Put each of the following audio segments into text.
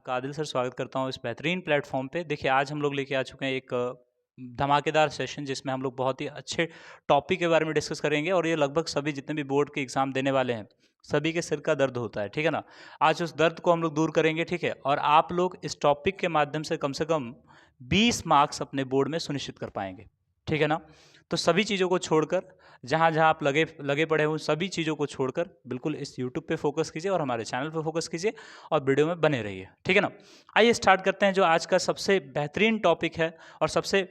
आपका आदिल सर स्वागत करता हूँ इस बेहतरीन प्लेटफॉर्म पे। देखिए आज हम लोग लेके आ चुके हैं एक धमाकेदार सेशन जिसमें हम लोग बहुत ही अच्छे टॉपिक के बारे में डिस्कस करेंगे और ये लगभग सभी जितने भी बोर्ड के एग्ज़ाम देने वाले हैं सभी के सिर का दर्द होता है, ठीक है ना। आज उस दर्द को हम लोग दूर करेंगे, ठीक है, और आप लोग इस टॉपिक के माध्यम से कम 20 मार्क्स अपने बोर्ड में सुनिश्चित कर पाएंगे, ठीक है ना। तो सभी चीज़ों को छोड़कर, जहाँ जहाँ आप लगे लगे पड़े हो, सभी चीज़ों को छोड़कर बिल्कुल इस यूट्यूब पे फोकस कीजिए और हमारे चैनल पे फोकस कीजिए और वीडियो में बने रहिए, ठीक है ना। आइए स्टार्ट करते हैं जो आज का सबसे बेहतरीन टॉपिक है और सबसे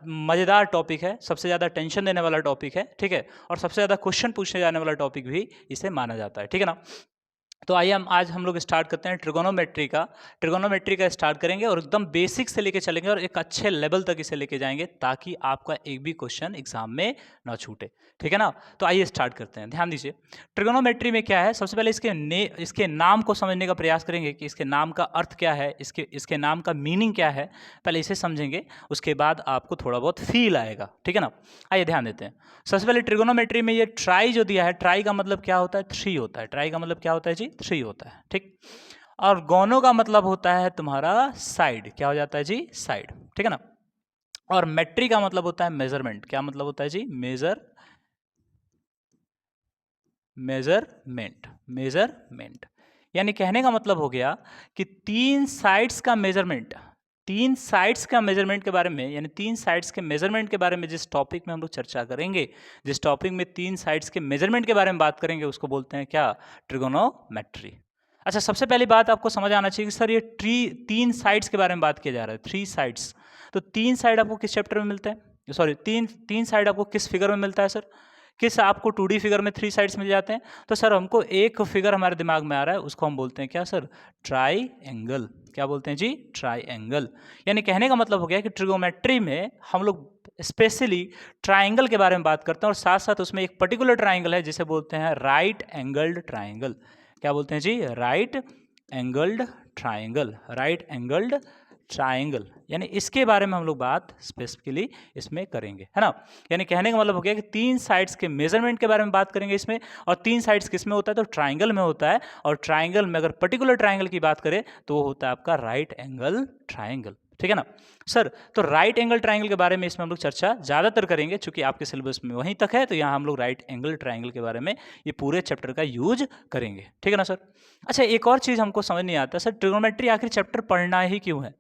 मज़ेदार टॉपिक है, सबसे ज़्यादा टेंशन देने वाला टॉपिक है, ठीक है, और सबसे ज़्यादा क्वेश्चन पूछने जाने वाला टॉपिक भी इसे माना जाता है, ठीक है ना। तो आइए आज हम लोग स्टार्ट करते हैं ट्रिगोनोमेट्री का स्टार्ट करेंगे और एकदम बेसिक से लेके चलेंगे और एक अच्छे लेवल तक इसे लेके जाएंगे ताकि आपका एक भी क्वेश्चन एग्जाम में ना छूटे, ठीक है ना। तो आइए स्टार्ट करते हैं। ध्यान दीजिए, ट्रिगोनोमेट्री में क्या है, सबसे पहले इसके नाम को समझने का प्रयास करेंगे कि इसके नाम का अर्थ क्या है, इसके नाम का मीनिंग क्या है, पहले इसे समझेंगे, उसके बाद आपको थोड़ा बहुत फील आएगा, ठीक है ना। आइए ध्यान देते हैं। सबसे पहले ट्रिगोनोमेट्री में ये ट्राई जो दिया है, ट्राई का मतलब क्या होता है, 3 होता है। ट्राई का मतलब क्या होता है जी, 3 होता है, ठीक। और गोनो का मतलब होता है तुम्हारा साइड, क्या हो जाता है जी, साइड, ठीक है ना। और मेट्री का मतलब होता है मेजरमेंट, क्या मतलब होता है जी, मेजरमेंट। यानी कहने का मतलब हो गया कि 3 साइड्स का मेजरमेंट, 3 साइड्स का मेजरमेंट के बारे में, यानी 3 साइड्स के मेजरमेंट के बारे में जिस टॉपिक में हम लोग चर्चा करेंगे, जिस टॉपिक में 3 साइड्स के मेजरमेंट के बारे में बात करेंगे, उसको बोलते हैं क्या, ट्रिगोनोमेट्री। अच्छा, सबसे पहली बात आपको समझ आना चाहिए कि सर ये 3 साइड्स के बारे में बात किया जा रहा है, 3 साइड्स। तो 3 साइड आपको किस चैप्टर में मिलते हैं, सॉरी, तीन साइड आपको किस फिगर में मिलता है सर, किस आपको 2D फिगर में 3 साइड्स मिल जाते हैं। तो सर हमको एक फिगर हमारे दिमाग में आ रहा है, उसको हम बोलते हैं क्या सर, ट्राइएंगल। क्या बोलते हैं जी, ट्राइएंगल। यानी कहने का मतलब हो गया कि ट्रिगोमेट्री में हम लोग स्पेशली ट्राइंगल के बारे में बात करते हैं और साथ साथ उसमें एक पर्टिकुलर ट्राइंगल है जिसे बोलते हैं राइट एंगल्ड ट्राइंगल। क्या बोलते हैं जी, right angled triangle, right angled triangle. यानी इसके बारे में हम लोग बात स्पेसिफिकली इसमें करेंगे, है ना। यानी कहने का मतलब हो गया कि 3 साइड्स के मेजरमेंट के बारे में बात करेंगे इसमें, और 3 साइड्स किस में होता है, तो ट्राइंगल में होता है। और ट्राइंगल में अगर पर्टिकुलर ट्राइंगल की बात करें तो वो होता है आपका राइट एंगल ट्राइंगल, ठीक है ना सर। तो राइट एंगल ट्राइंगल के बारे में इसमें हम लोग चर्चा ज़्यादातर करेंगे, चूंकि आपके सिलेबस में वहीं तक है, तो यहाँ हम लोग राइट एंगल ट्राइंगल के बारे में ये पूरे चैप्टर का यूज करेंगे, ठीक है ना सर। अच्छा, एक और चीज़ हमको समझ नहीं आता सर, ट्रिगोनोमेट्री आखिर चैप्टर पढ़ना ही क्यों है।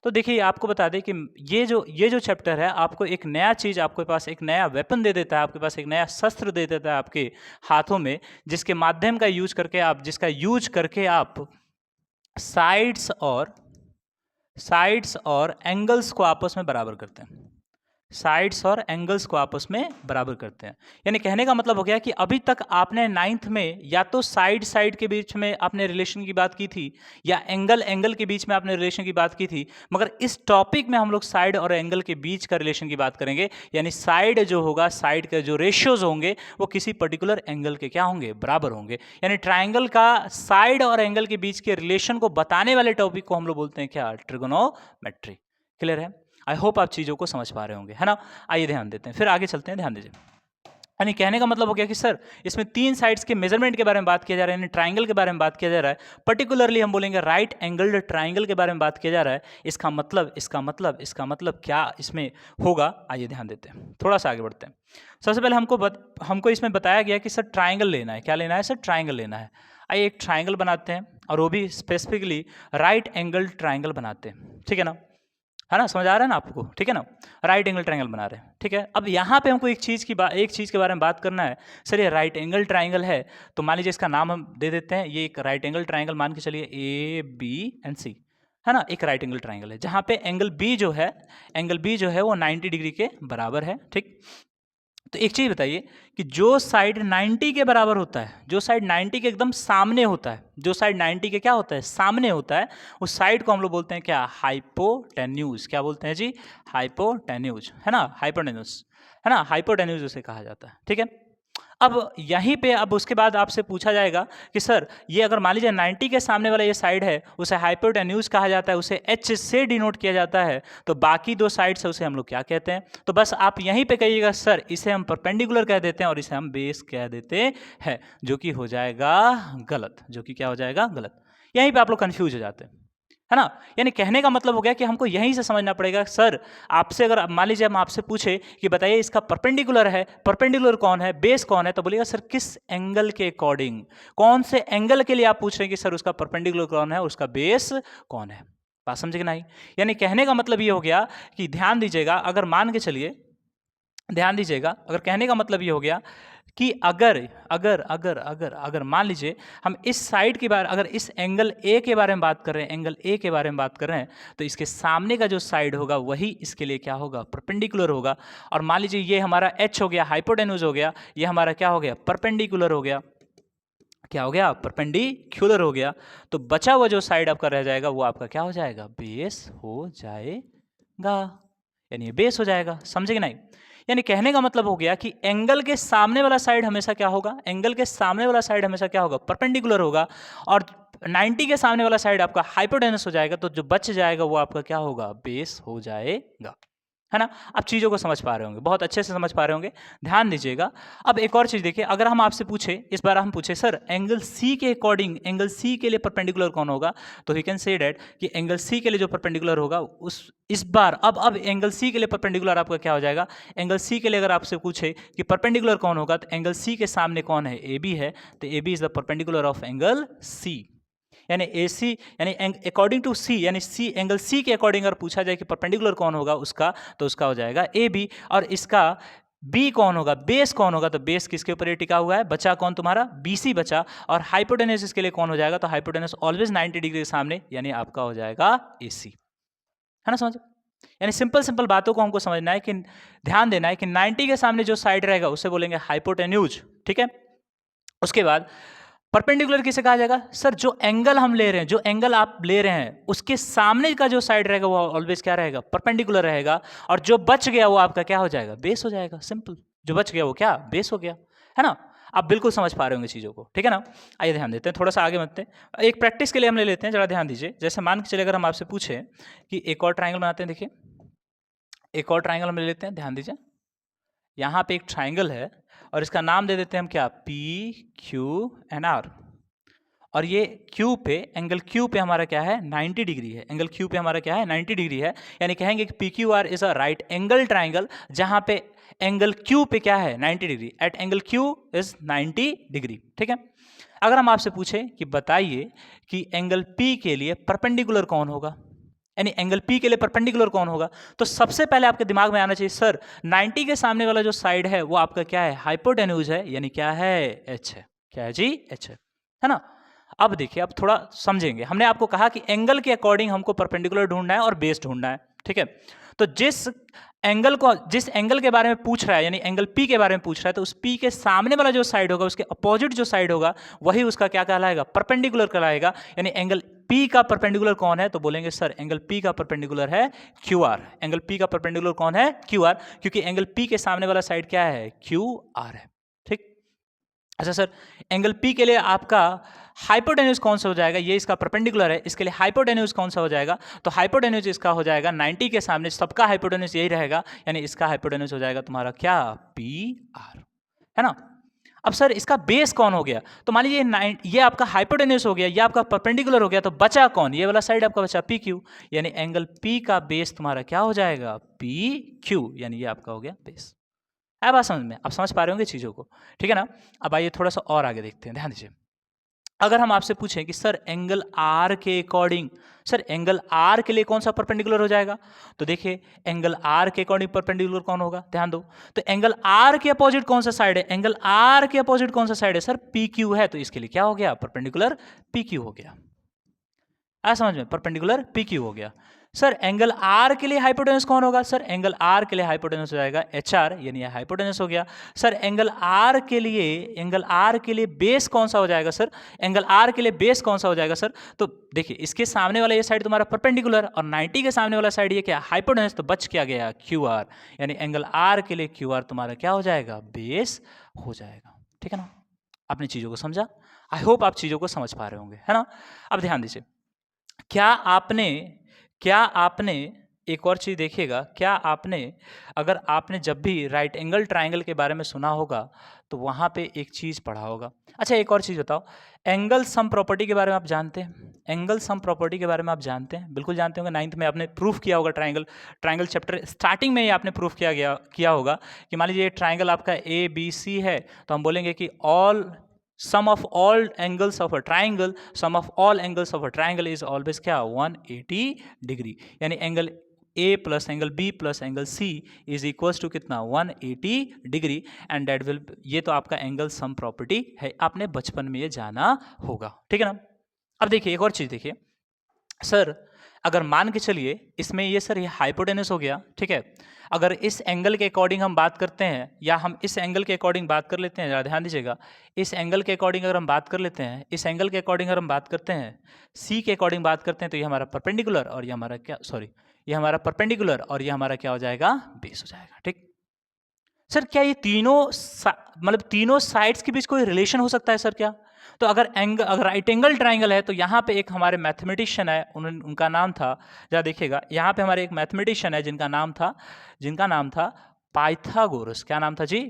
तो देखिए आपको बता दें कि ये जो चैप्टर है आपको एक नया चीज़, आपके पास एक नया वेपन दे देता है, आपके पास एक नया शस्त्र दे देता है आपके हाथों में, जिसके माध्यम का यूज करके आप, जिसका यूज करके आप साइड्स और एंगल्स को आपस में बराबर करते हैं, साइड्स और एंगल्स को आपस में बराबर करते हैं। यानी कहने का मतलब हो गया कि अभी तक आपने 9th में या तो साइड के बीच में आपने रिलेशन की बात की थी, या एंगल के बीच में आपने रिलेशन की बात की थी, मगर इस टॉपिक में हम लोग साइड और एंगल के बीच का रिलेशन की बात करेंगे। यानी साइड जो होगा, साइड के जो रेशियोज होंगे वो किसी पर्टिकुलर एंगल के क्या होंगे, बराबर होंगे। यानी ट्राइंगल का साइड और एंगल के बीच के रिलेशन को बताने वाले टॉपिक को हम लोग बोलते हैं क्या, ट्रिगोनोमेट्री। क्लियर है, आई होप आप चीज़ों को समझ पा रहे होंगे, है ना। आइए ध्यान देते हैं, फिर आगे चलते हैं, ध्यान दीजिए। यानी कहने का मतलब हो गया कि सर इसमें 3 साइड्स के मेजरमेंट के बारे में बात किया जा रहा है, यानी ट्राइंगल के बारे में बात किया जा रहा है, पर्टिकुलरली हम बोलेंगे राइट एंगल्ड ट्राइंगल के बारे में बात किया जा रहा है। इसका मतलब क्या इसमें होगा, आइए ध्यान देते हैं, थोड़ा सा आगे बढ़ते हैं। सबसे पहले हमको इसमें बताया गया कि सर ट्राइंगल लेना है, क्या लेना है सर, ट्राइंगल लेना है। आइए एक ट्राइंगल बनाते हैं और वो भी स्पेसिफिकली राइट एंगल्ड ट्राइंगल बनाते हैं, ठीक है ना, समझ आ रहा है ना आपको, ठीक है ना। राइट एंगल ट्रायंगल बना रहे हैं, ठीक है। अब यहाँ पे हमको एक चीज़ के बारे में बात करना है। सर ये राइट एंगल ट्रायंगल है, तो मान लीजिए इसका नाम हम दे देते हैं, ये एक राइट एंगल ट्रायंगल मान के चलिए ABC, है ना, एक राइट एंगल ट्रायंगल है जहाँ पे एंगल बी जो है वो 90 डिग्री के बराबर है, ठीक। तो एक चीज़ बताइए कि जो साइड 90 के बराबर होता है, जो साइड 90 के एकदम सामने होता है, जो साइड 90 के क्या होता है, सामने होता है, उस साइड को हम लोग बोलते हैं क्या, हाइपोटेन्यूज। क्या बोलते हैं जी, हाइपोटेन्यूज, है ना, हाइपोटेन्यूज, है ना, हाइपोटेन्यूज उसे कहा जाता है, ठीक है। अब यहीं पे अब उसके बाद आपसे पूछा जाएगा कि सर ये अगर मान लीजिए 90 के सामने वाला ये साइड है, उसे हाइपोटेन्यूज कहा जाता है, उसे H से डिनोट किया जाता है, तो बाकी 2 साइड्स है उसे हम लोग क्या कहते हैं। तो बस आप यहीं पे कहिएगा सर इसे हम परपेंडिकुलर कह देते हैं और इसे हम बेस कह देते हैं, जो कि हो जाएगा गलत, जो कि क्या हो जाएगा, गलत। यहीं पे आप लोग कंफ्यूज हो जाते हैं, है ना। यानी कहने का मतलब हो गया कि हमको यहीं से समझना पड़ेगा। सर आपसे अगर मान लीजिए हम आपसे पूछे कि बताइए इसका परपेंडिकुलर है, परपेंडिकुलर कौन है, बेस कौन है, तो बोलिएगा सर किस एंगल के अकॉर्डिंग, कौन से एंगल के लिए आप पूछ रहे हैं कि सर उसका परपेंडिकुलर कौन है, उसका बेस कौन है। बात समझे कि नहीं। यानी कहने का मतलब ये हो गया कि ध्यान दीजिएगा, अगर मान के चलिए, ध्यान दीजिएगा, अगर कहने का मतलब ये हो गया कि अगर अगर अगर अगर अगर मान लीजिए हम इस साइड के बारे, अगर इस एंगल ए के बारे में बात कर रहे हैं, एंगल ए के बारे में बात कर रहे हैं, तो इसके सामने का जो साइड होगा वही इसके लिए क्या होगा, परपेंडिकुलर होगा। और मान लीजिए ये हमारा एच हो गया, हाइपोटेन्यूज हो गया, ये हमारा क्या हो गया, परपेंडिकुलर हो गया। क्या हो गया, परपेंडिकुलर हो गया। तो बचा हुआ जो साइड आपका रह जाएगा वो आपका क्या हो जाएगा, बेस हो जाएगा। यानी ये बेस हो जाएगा। समझे कि नहीं। यानी कहने का मतलब हो गया कि एंगल के सामने वाला साइड हमेशा क्या होगा, एंगल के सामने वाला साइड हमेशा क्या होगा, परपेंडिकुलर होगा। और 90 के सामने वाला साइड आपका हाइपोटेनस हो जाएगा, तो जो बच जाएगा वो आपका क्या होगा, बेस हो जाएगा। है ना। आप चीज़ों को समझ पा रहे होंगे, बहुत अच्छे से समझ पा रहे होंगे। ध्यान दीजिएगा। अब एक और चीज़ देखिए, अगर हम आपसे पूछे, इस बार हम पूछे सर एंगल सी के अकॉर्डिंग, एंगल सी के लिए परपेंडिकुलर कौन होगा, तो वी कैन से डैट कि एंगल सी के लिए जो परपेंडिकुलर होगा उस इस बार अब एंगल सी के लिए परपेंडिकुलर आपका क्या हो जाएगा, एंगल सी के लिए अगर आपसे पूछे कि परपेंडिकुलर कौन होगा, तो एंगल सी के सामने कौन है, ए बी है, तो A B is the perpendicular of angle C. यानी ए सी, यानी अकॉर्डिंग टू सी, यानी सी एंगल सी के अकॉर्डिंग अगर पूछा जाए कि परपेंडिकुलर कौन होगा उसका, तो उसका हो जाएगा ए बी। और इसका बी कौन होगा, बेस कौन होगा, तो बेस किसके ऊपर टिका हुआ है, बचा कौन तुम्हारा, बीसी बचा। और हाइपोटेनस इसके लिए कौन हो जाएगा, तो हाइपोटेनस ऑलवेज 90 डिग्री के सामने, यानी आपका हो जाएगा एसी। है ना समझ। यानी सिंपल सिंपल बातों को हमको समझना है कि ध्यान देना है कि 90 के सामने जो साइड रहेगा उसे बोलेंगे हाइपोटेन्यूज। ठीक है। उसके बाद परपेंडिकुलर किसे कहा जाएगा, सर जो एंगल हम ले रहे हैं, जो एंगल आप ले रहे हैं उसके सामने का जो साइड रहेगा वो ऑलवेज क्या रहेगा, परपेंडिकुलर रहेगा। और जो बच गया वो आपका क्या हो जाएगा, बेस हो जाएगा। सिंपल, जो बच गया वो क्या, बेस हो गया। है ना। आप बिल्कुल समझ पा रहे होंगे चीज़ों को। ठीक है ना। आइए ध्यान देते हैं, थोड़ा सा आगे बढ़ते हैं। एक प्रैक्टिस के लिए हम ले लेते हैं, जरा ध्यान दीजिए। जैसे मान के चले अगर हम आपसे पूछे कि एक और ट्राइंगल बनाते हैं, देखिए एक और ट्राइंगल हम ले लेते हैं, ध्यान दीजिए। यहाँ पे एक ट्राइंगल है और इसका नाम दे देते हैं हम क्या, पी क्यू एन आर। और ये क्यू पे, एंगल क्यू पे हमारा क्या है, 90 डिग्री है। एंगल क्यू पे हमारा क्या है, 90 डिग्री है। यानी कहेंगे कि P Q R is a right angle triangle, जहां पे एंगल क्यू पे क्या है, 90 degree. At angle Q is 90 degree. ठीक है। अगर हम आपसे पूछे कि बताइए कि एंगल पी के लिए परपेंडिकुलर कौन होगा, यानी एंगल पी के लिए परपेंडिकुलर कौन होगा, तो सबसे पहले आपके दिमाग में आना चाहिए सर 90 के सामने वाला जो साइड है वो आपका क्या है, हाइपोटेन्यूज है, यानी क्या है, एच है। क्या है जी, एच है ना। अब देखिए, अब थोड़ा समझेंगे। हमने आपको कहा कि एंगल के अकॉर्डिंग हमको परपेंडिकुलर ढूंढना है और बेस ढूंढना है। ठीक है। तो जिस एंगल के बारे में पूछ रहा है, यानी एंगल पी के बारे में पूछ रहा है, तो उस पी के सामने वाला जो साइड होगा, उसके अपोजिट जो साइड होगा, वही उसका क्या कहलाएगा, परपेंडिकुलर कहलाएगा। यानी एंगल पी का परपेंडिकुलर कौन है, तो बोलेंगे सर एंगल पी का परपेंडिकुलर है क्यू आर। एंगल पी का परपेंडिकुलर कौन है, क्यू आर, क्योंकि एंगल पी के सामने वाला साइड क्या है, क्यू आर है। ठीक। अच्छा सर, एंगल पी के लिए आपका हाइपोटेन्यूज कौन सा हो जाएगा, ये इसका परपेंडिकुलर है, इसके लिए हाइपोटेन्यूज कौन सा हो जाएगा, तो हाइपोटेन्यूज इसका हो जाएगा 90 के सामने, सबका हाइपोटेन्यूज यही रहेगा, यानी इसका हाइपोटेन्यूज हो जाएगा तुम्हारा क्या, पी आर। है ना। अब सर इसका बेस कौन हो गया, तो मान लीजिए ये आपका हाइपोटेन्यूज हो गया, ये आपका परपेंडिकुलर हो गया, तो बचा कौन, ये वाला साइड आपका बचा पी क्यू, यानी एंगल पी का बेस तुम्हारा क्या हो जाएगा, पी क्यू, यानी ये आपका हो गया बेस। है बात समझ में, आप समझ पा रहे होंगे चीज़ों को। ठीक है ना। अब आइए थोड़ा सा और आगे देखते हैं, ध्यान दीजिए। अगर हम आपसे पूछें कि सर एंगल आर के अकॉर्डिंग, सर एंगल आर के लिए कौन सा परपेंडिकुलर हो जाएगा, तो देखिए एंगल आर के अकॉर्डिंग परपेंडिकुलर कौन होगा, ध्यान दो। तो एंगल आर के अपोजिट कौन सा साइड है, एंगल आर के अपोजिट कौन सा साइड है, सर पी क्यू है, तो इसके लिए क्या हो गया, परपेंडिकुलर पी क्यू हो गया। आ समझ में, परपेंडिकुलर पी क्यू हो गया। सर एंगल आर के लिए हाइपोटेन्यूज कौन होगा, सर एंगल आर के लिए हाइपोटेन्यूज हो जाएगा एच आर, यानी हाइपोटेन्यूज हो गया। सर एंगल आर के लिए बेस कौन सा हो जाएगा, सर एंगल आर के लिए बेस कौन सा हो जाएगा सर, तो देखिए इसके सामने वाला ये साइड तुम्हारा परपेंडिकुलर और 90 के सामने वाला साइड ये क्या, हाइपोटेन्यूज, तो बच क्या गया, क्यू आर, यानी एंगल आर के लिए क्यू आर तुम्हारा क्या हो जाएगा, बेस हो जाएगा। ठीक है ना। आपने चीजों को समझा, आई होप आप चीजों को समझ पा रहे होंगे, है ना। अब ध्यान दीजिए, क्या आपने एक और चीज़ देखिएगा, क्या आपने अगर आपने जब भी राइट एंगल ट्राइंगल के बारे में सुना होगा तो वहाँ पे एक चीज़ पढ़ा होगा। अच्छा एक और चीज़ बताओ, एंगल सम प्रॉपर्टी के बारे में आप जानते हैं? एंगल सम प्रॉपर्टी के बारे में आप जानते हैं? बिल्कुल जानते होंगे, 9th में आपने प्रूफ किया होगा, ट्राइंगल चैप्टर स्टार्टिंग में ही आपने प्रूफ किया होगा कि मान लीजिए ट्राइंगल आपका ABC है, तो हम बोलेंगे कि sum of all angles of a triangle, sum of all angles of a triangle is always क्या, 180 डिग्री। यानी angle A plus angle B plus angle C is equals to कितना, 180 डिग्री। एंड दैट विल, ये तो आपका angle sum property है, आपने बचपन में ये जाना होगा, ठीक है ना। अब देखिए एक और चीज देखिए सर, अगर मान के चलिए इसमें ये सर ये हाइपोटेनस हो गया, ठीक है। अगर इस एंगल के अकॉर्डिंग हम बात करते हैं, या हम इस एंगल के अकॉर्डिंग बात कर लेते हैं, जरा ध्यान दीजिएगा, इस एंगल के अकॉर्डिंग अगर हम बात कर लेते हैं, इस एंगल के अकॉर्डिंग अगर हम बात करते हैं, सी के अकॉर्डिंग बात करते हैं, तो ये हमारा परपेंडिकुलर और ये हमारा क्या, सॉरी, ये हमारा परपेंडिकुलर और ये हमारा क्या हो जाएगा, बेस हो जाएगा, ठीक। सर क्या ये मतलब तीनों साइड्स के बीच कोई रिलेशन हो सकता है सर क्या? तो अगर राइट एंगल ट्राइंगल है तो यहाँ पे एक हमारे मैथमेटिशियन है, उनका नाम था, जरा देखिएगा, यहाँ पे हमारे एक मैथमेटिशियन है जिनका नाम था पाइथागोरस। क्या नाम था जी?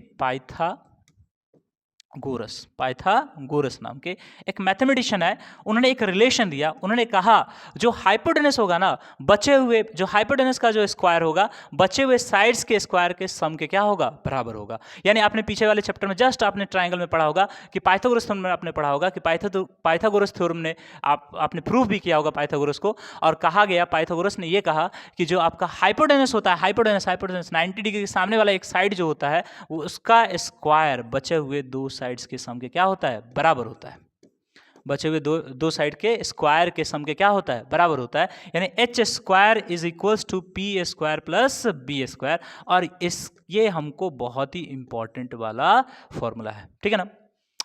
पाइथागोरस नाम के एक मैथमेटिशियन है। उन्होंने एक रिलेशन दिया, उन्होंने कहा जो हाइपोटेनस होगा ना, बचे हुए जो हाइपोटेनस का जो स्क्वायर होगा, बचे हुए साइड्स के स्क्वायर के सम के क्या होगा, बराबर होगा। यानी आपने पीछे वाले चैप्टर में जस्ट आपने ट्राइंगल में पढ़ा होगा कि पाइथागोरस थ्योरम में आपने पढ़ा होगा कि पाइथागोरस थ्योरम ने आपने प्रूफ भी किया होगा पाइथागोरस को, और कहा गया, पाइथागोरस ने ये कहा कि जो आपका हाइपोटेनस होता है, हाइपोटेनस 90 डिग्री के सामने वाला एक साइड जो होता है, उसका स्क्वायर बचे हुए दो साइड्स के सम के क्या होता है, बराबर होता है। बचे हुए दो साइड के स्क्वायर के सम के क्या होता है, बराबर होता है। यानी H square is equals to P square plus B square. और ये हमको बहुत ही इंपॉर्टेंट वाला फॉर्मूला है, ठीक है ना।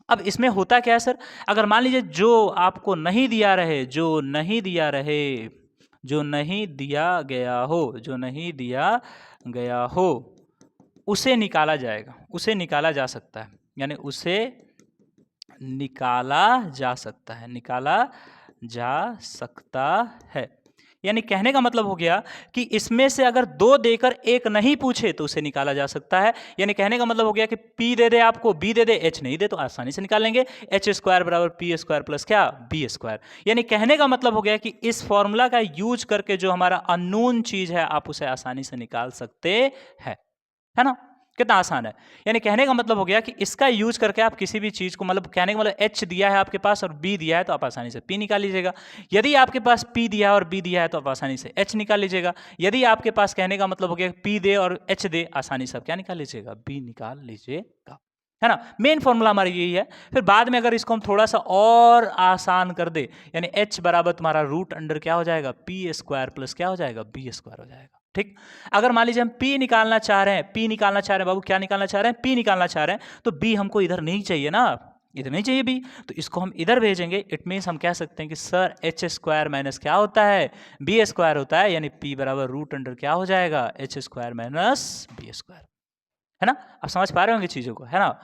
अब इसमें होता क्या है सर, अगर मान लीजिए जो आपको नहीं दिया गया हो उसे निकाला जाएगा, उसे निकाला जा सकता है, यानी उसे निकाला जा सकता है। यानी कहने का मतलब हो गया कि इसमें से अगर दो देकर एक नहीं पूछे तो उसे निकाला जा सकता है। यानी कहने का मतलब हो गया कि P दे दे आपको, B दे दे, H नहीं दे तो आसानी से निकाल लेंगे, H स्क्वायर बराबर P स्क्वायर प्लस क्या, B स्क्वायर। यानी कहने का मतलब हो गया कि इस फॉर्मूला का यूज करके जो हमारा अननोन चीज है आप उसे आसानी से निकाल सकते हैं, है ना। कितना आसान है। यानी कहने का मतलब हो गया कि इसका यूज करके आप किसी भी चीज को, मतलब कहने का मतलब H दिया है आपके पास और B दिया है तो आप आसानी से P निकाल लीजिएगा। यदि आपके पास P दिया है और B दिया है तो आप आसानी से H निकाल लीजिएगा। यदि आपके पास, कहने का मतलब हो गया P दे और H दे, आसानी से आप क्या निकाल लीजिएगा, B निकाल लीजिएगा, है ना। मेन फॉर्मूला हमारा यही है। फिर बाद में अगर इसको हम थोड़ा सा और आसान कर दे, यानी H बराबर तुम्हारा रूट अंडर क्या हो जाएगा, P स्क्वायर प्लस क्या हो जाएगा, B स्क्वायर हो जाएगा, ठीक। अगर मान लीजिए हम P निकालना चाह रहे हैं, बाबू क्या निकालना चाह रहे हैं, P निकालना चाह रहे हैं, तो B हमको इधर नहीं चाहिए ना, इधर नहीं चाहिए B, तो इसको हम इधर भेजेंगे। इट मीन्स हम कह सकते हैं कि सर H स्क्वायर माइनस क्या होता है, B स्क्वायर होता है। यानी P बराबर रूट अंडर क्या हो जाएगा, H square minus B square, है ना। आप समझ पा रहे होंगे चीजों को, है ना।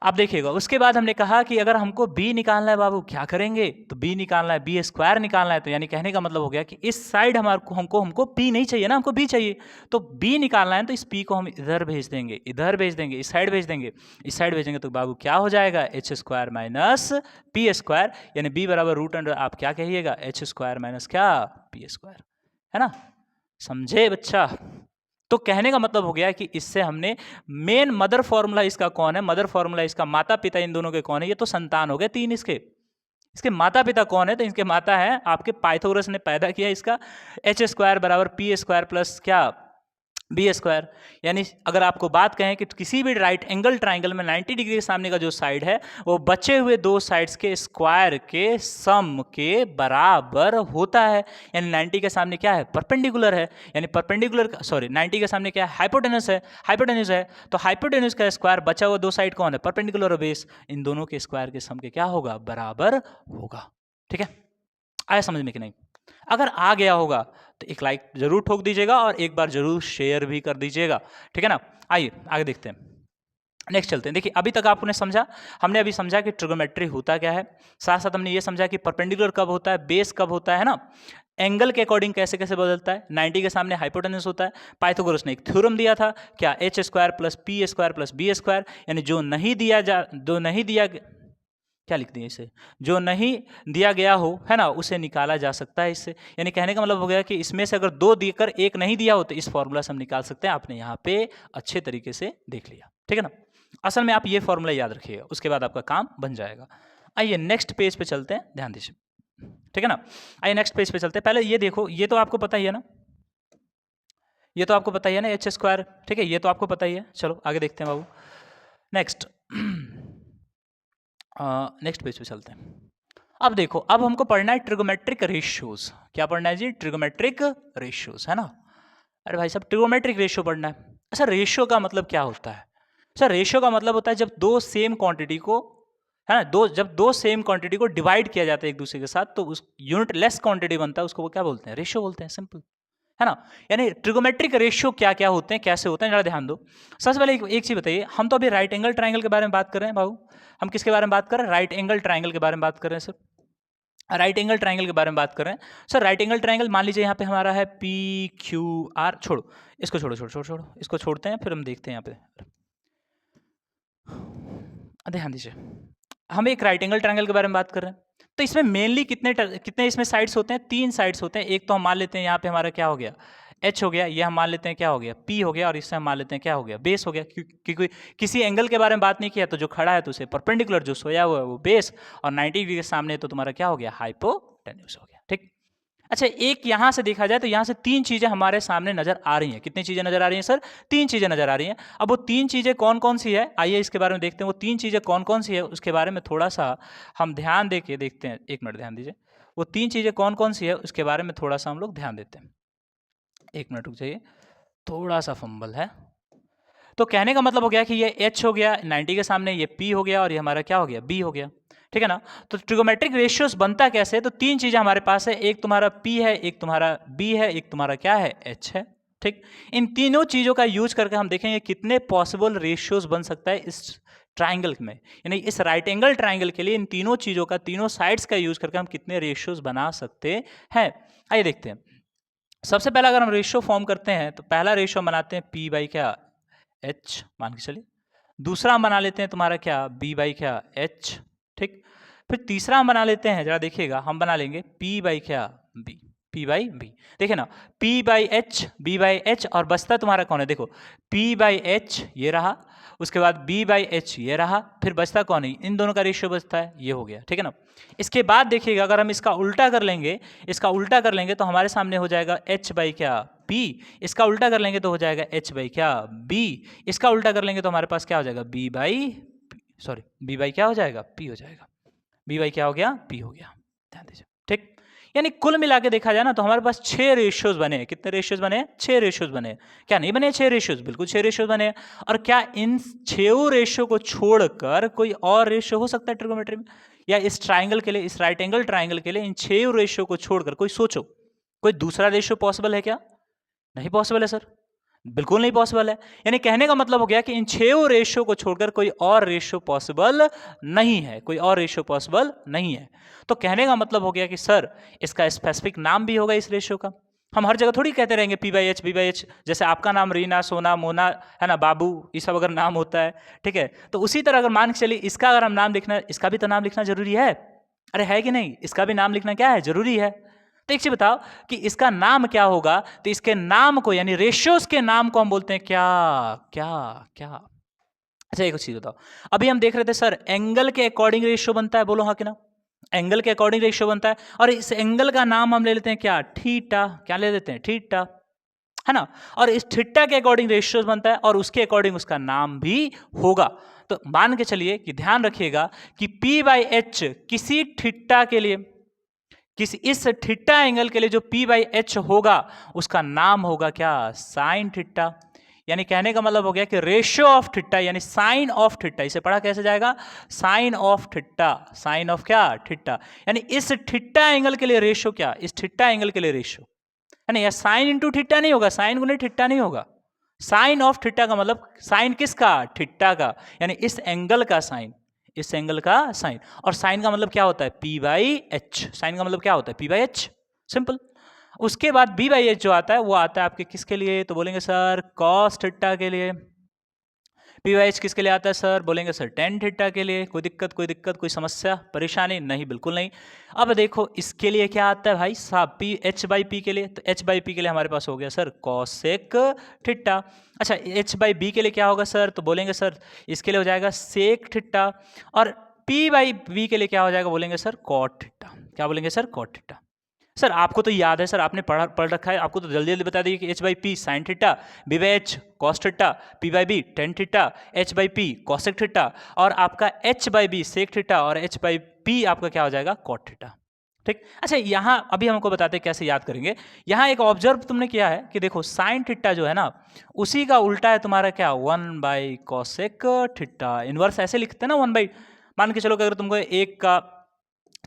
आप देखिएगा, उसके बाद हमने कहा कि अगर हमको B निकालना है बाबू, क्या करेंगे, तो B निकालना है, B स्क्वायर निकालना है, तो यानी कहने का मतलब हो गया कि इस साइड हमको P नहीं चाहिए ना, हमको B चाहिए, तो B निकालना है तो इस P को हम इधर भेज देंगे, इस साइड भेज देंगे, तो बाबू क्या हो जाएगा, H square minus P square. यानी B बराबर रूट अंडर आप क्या कहिएगा, H स्क्वायर माइनस क्या, P स्क्वायर, है ना। समझे बच्चा। तो कहने का मतलब हो गया कि इससे हमने मेन मदर फॉर्मूला इसका कौन है, मदर फॉर्मूला इसका माता पिता इन दोनों के कौन है, ये तो संतान हो गए तीन इसके माता पिता कौन है, तो इनके माता है आपके पाइथागोरस ने पैदा किया इसका H स्क्वायर बराबर P स्क्वायर प्लस क्या, B स्क्वायर। यानी अगर आपको बात कहें कि किसी भी राइट एंगल ट्राइंगल में 90 डिग्री के सामने का जो साइड है वो बचे हुए दो साइड्स के स्क्वायर के सम के बराबर होता है। यानी 90 के सामने क्या है, परपेंडिकुलर है, यानी परपेंडिकुलर, सॉरी 90 के सामने क्या है, हाइपोटेनस है, तो हाइपोटेनस का स्क्वायर बचा हुआ दो साइड कौन है, परपेंडिकुलर और बेस, इन दोनों के स्क्वायर के सम के क्या होगा, बराबर होगा, ठीक है। आया समझ में कि नहीं। अगर आ गया होगा तो एक लाइक जरूर ठोक दीजिएगा और एक बार जरूर शेयर भी कर दीजिएगा, ठीक है ना। आइए आगे देखते हैं, नेक्स्ट चलते हैं। देखिए अभी तक आपने समझा, हमने अभी समझा कि ट्रिगोनोमेट्री होता क्या है, साथ साथ हमने ये समझा कि परपेंडिकुलर कब होता है, बेस कब होता है ना, एंगल के अकॉर्डिंग कैसे कैसे बदलता है, 90 के सामने हाइपोटेन्यूज होता है। पाइथागोरस ने एक थ्योरम दिया था, क्या H square plus P square plus B square, यानी जो नहीं दिया क्या लिख दिया इसे, जो नहीं दिया गया हो है ना, उसे निकाला जा सकता है इससे। यानी कहने का मतलब हो गया कि इसमें से अगर 2 देकर 1 नहीं दिया हो तो इस फॉर्मूला से हम निकाल सकते हैं। आपने यहाँ पे अच्छे तरीके से देख लिया, ठीक है ना। असल में आप ये फॉर्मूला याद रखिएगा, उसके बाद आपका काम बन जाएगा। आइए नेक्स्ट पेज पे चलते हैं, ध्यान दीजिए, ठीक है ना। आइए नेक्स्ट पेज पे चलते हैं। पहले ये देखो, ये तो आपको पता ही है ना, ये तो आपको पता ही है ना एच स्क्वायर, ठीक है, ये तो आपको पता ही है। चलो आगे देखते हैं बाबू, नेक्स्ट नेक्स्ट पेज पे चलते हैं। अब देखो, अब हमको पढ़ना है ट्रिगोमेट्रिक रेशियोज। क्या पढ़ना है जी? ट्रिगोमेट्रिक रेशियोज, है ना। अरे भाई साहब, ट्रिगोमेट्रिक रेशियो पढ़ना है। अच्छा, रेशियो का मतलब क्या होता है? सर रेशियो का मतलब होता है जब दो सेम क्वांटिटी को, है ना, जब दो सेम क्वांटिटी को डिवाइड किया जाता है एक दूसरे के साथ, तो उस यूनिट लेस क्वांटिटी बनता है, उसको वो क्या बोलते हैं? रेशियो बोलते हैं, सिंपल, है ना। यानी ट्रिगोमेट्रिक रेशियो क्या क्या होते हैं, कैसे होते हैं, जरा ध्यान दो। सबसे पहले एक चीज बताइए, हम तो अभी राइट एंगल ट्राइंगल के बारे में बात कर रहे हैं बाबू। हम किसके बारे में बात कर रहे हैं? राइट एंगल ट्राइंगल के बारे में बात कर रहे हैं सर। राइट एंगल ट्राइंगल के बारे में बात कर रहे हैं सर। राइट एंगल ट्राइंगल मान लीजिए यहाँ पे हमारा है पी क्यू आर, छोड़ो इसको, छोड़ो इसको छोड़ते हैं, फिर हम देखते हैं यहाँ पे। ध्यान दीजिए, हम एक राइट एंगल ट्राइंगल के बारे में बात कर रहे हैं। तो इसमें मेनली कितने इसमें साइड्स होते हैं? 3 साइड्स होते हैं। एक तो हम मान लेते हैं यहाँ पे हमारा क्या हो गया, एच हो गया, ये हम मान लेते हैं क्या हो गया, पी हो गया, और इससे हम मान लेते हैं क्या हो गया, बेस हो गया। क्योंकि किसी एंगल के बारे में बात नहीं किया, तो जो खड़ा है तो उसे परपेंडिकुलर, जो सोया हुआ है वो बेस, और 90 डिग्री के सामने तो तुम्हारा क्या हो गया, हाइपोटेन्यूज हो गया, ठीक। अच्छा, एक यहां से देखा जाए तो यहां से 3 चीजें हमारे सामने नजर आ रही हैं। कितनी चीजें नजर आ रही हैं सर? 3 चीजें नजर आ रही हैं। अब वो 3 चीजें कौन कौन सी है, आइए इसके बारे में देखते हैं। वो 3 चीजें कौन कौन सी है उसके बारे में थोड़ा सा हम ध्यान दे के देखते हैं। 1 मिनट ध्यान दीजिए, वो 3 चीजें कौन कौन सी है उसके बारे में थोड़ा सा हम लोग ध्यान देते हैं। 1 मिनट रुक जाइए, थोड़ा सा फंबल है। तो कहने का मतलब हो गया कि ये एच हो गया 90 के सामने, ये पी हो गया, और ये हमारा क्या हो गया, बी हो गया, ठीक है ना। तो ट्रिगोमेट्रिक रेशियोस बनता कैसे? तो 3 चीजें हमारे पास है, एक तुम्हारा पी है, एक तुम्हारा बी है, एक तुम्हारा क्या है, एच है, ठीक। इन तीनों चीजों का यूज करके हम देखेंगे कितने पॉसिबल रेशियोस बन सकता है इस ट्राइंगल में, यानी इस राइट एंगल ट्राइंगल के लिए इन तीनों चीजों का, तीनों साइड्स का यूज करके हम कितने रेशियोस बना सकते हैं। आइए देखते हैं। सबसे पहला अगर हम रेशियो फॉर्म करते हैं तो पहला रेशियो बनाते हैं पी बाई क्या, एच मान के चलिए। दूसरा हम बना लेते हैं तुम्हारा क्या, बी बाई क्या, एच, ठीक। फिर तीसरा हम बना लेते हैं, जरा देखिएगा, हम बना लेंगे पी बाई क्या, बी, पी बाई बी। देखिए ना, P by H, B by H, और बचता तुम्हारा कौन है? देखो, पी बाई एच ये रहा, उसके बाद बी बाई एच ये रहा, फिर बचता कौन है? इन दोनों का रेशियो बचता है, ये हो गया, ठीक है ना। इसके बाद देखिएगा, अगर हम इसका उल्टा कर लेंगे, इसका उल्टा कर लेंगे तो हमारे सामने हो जाएगा एच बाई क्या, पी। इसका उल्टा कर लेंगे तो हो जाएगा एच बाई क्या, बी। इसका उल्टा कर लेंगे तो हमारे पास क्या हो जाएगा, B by, sorry, B by क्या हो जाएगा, पी हो जाएगा। बी बाई क्या हो गया, पी हो गया, ध्यान दीजिए, ठीक। यानी कुल मिला के देखा जाए ना तो हमारे पास 6 रेशियोज बने हैं। कितने रेशियोज बने हैं? 6 रेशियोज बने हैं। क्या नहीं बने 6 रेशियोज? बिल्कुल 6 रेशियोज बने हैं। और क्या इन 6 रेशियो को छोड़कर कोई और रेशियो हो सकता है ट्रिगोमेट्री में? या इस ट्राइंगल के लिए, इस राइट एंगल ट्राइंगल के लिए इन 6 रेशियो को छोड़कर कोई सोचो, कोई दूसरा रेशियो पॉसिबल है क्या? नहीं पॉसिबल है सर, बिल्कुल नहीं पॉसिबल है। यानी कहने का मतलब हो गया कि इन 6 रेशियो को छोड़कर कोई और रेशियो पॉसिबल नहीं है, कोई और रेशियो पॉसिबल नहीं है। तो कहने का मतलब हो गया कि सर इसका स्पेसिफिक नाम भी होगा इस रेशियो का। हम हर जगह थोड़ी कहते रहेंगे P by H, B by H. जैसे आपका नाम रीना, सोना, मोना, है ना, बाबू, ये सब अगर नाम होता है, ठीक है, तो उसी तरह अगर मान के चलिए इसका अगर हम नाम लिखना, इसका भी तो नाम लिखना जरूरी है। अरे है कि नहीं? इसका भी नाम लिखना क्या है, जरूरी है। तो एक चीज बताओ कि इसका नाम क्या होगा? तो इसके नाम को, यानी रेशियोज के नाम को हम बोलते हैं क्या, क्या, क्या। अच्छा एक चीज बताओ, अभी हम देख रहे थे सर एंगल के अकॉर्डिंग रेशियो बनता है, बोलो हाँ कि ना? एंगल के अकॉर्डिंग रेशियो बनता है, और इस एंगल का नाम हम ले लेते हैं क्या, थीटा। क्या ले लेते हैं? थीटा, है ना। और इस थीटा के अकॉर्डिंग रेशियोज बनता है, और उसके अकॉर्डिंग उसका नाम भी होगा। तो मान के चलिए कि ध्यान रखिएगा कि P बाई एच किसी थीटा के लिए, किसी इस थीटा एंगल के लिए जो P बाई एच होगा उसका नाम होगा क्या, साइन थीटा। यानी कहने का मतलब हो गया कि रेशियो ऑफ थीटा, यानी साइन ऑफ थीटा, इसे पढ़ा कैसे जाएगा, sine of theta, sine of क्या, थीटा। यानी इस थीटा एंगल के लिए रेशियो क्या, इस थीटा एंगल के लिए रेशियो, है ना। या साइन इंटू थीटा नहीं होगा, साइन गुने थीटा नहीं होगा। साइन ऑफ थीटा का मतलब साइन किसका, थीटा का, यानी इस एंगल का साइन, इस एंगल का साइन। और साइन का मतलब क्या होता है, पी बाई एच। साइन का मतलब क्या होता है, पी बाई एच, सिंपल। उसके बाद बी बाई एच जो आता है वो आता है आपके किसके लिए, तो बोलेंगे सर कॉस थीटा के लिए। पी वाई एच किसके लिए आता है सर, बोलेंगे सर टेन थीटा के लिए। कोई दिक्कत कोई समस्या परेशानी नहीं, बिल्कुल नहीं। अब देखो इसके लिए क्या आता है भाई साहब, पी एच बाई पी के लिए, तो एच बाई पी के लिए हमारे पास हो गया सर कॉसेक थीटा। अच्छा एच बाई बी के लिए क्या होगा सर, तो बोलेंगे सर इसके लिए हो जाएगा सेक थीटा। और पी बाई बी के लिए क्या हो जाएगा, बोलेंगे सर कॉट थीटा। क्या बोलेंगे सर, कॉट थीटा। सर आपको तो याद है, सर आपने पढ़ रखा है, आपको तो जल्दी जल्दी बता दीजिए कि H by P sine theta, B by H cos theta, P by B tan theta, H by P cosec theta, और आपका H by B sec theta, और एच बाई पी आपका क्या हो जाएगा, कॉट थीटा। ठीक। अच्छा यहाँ अभी हमको बताते हैं कैसे याद करेंगे। यहाँ एक ऑब्जर्व तुमने किया है कि देखो साइन थीटा जो है ना, उसी का उल्टा है तुम्हारा क्या, one by cosec theta. Inverse ऐसे लिखते हैं ना, वन बाई, मान के चलो कि अगर तुमको एक का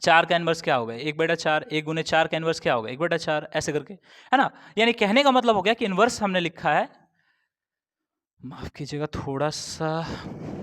चार का इनवर्स क्या होगा, एक बटा चार, एक गुने चार का इनवर्स क्या होगा, एक बटा चार, ऐसे करके, है ना। यानी कहने का मतलब हो गया कि इनवर्स हमने लिखा है, माफ कीजिएगा थोड़ा सा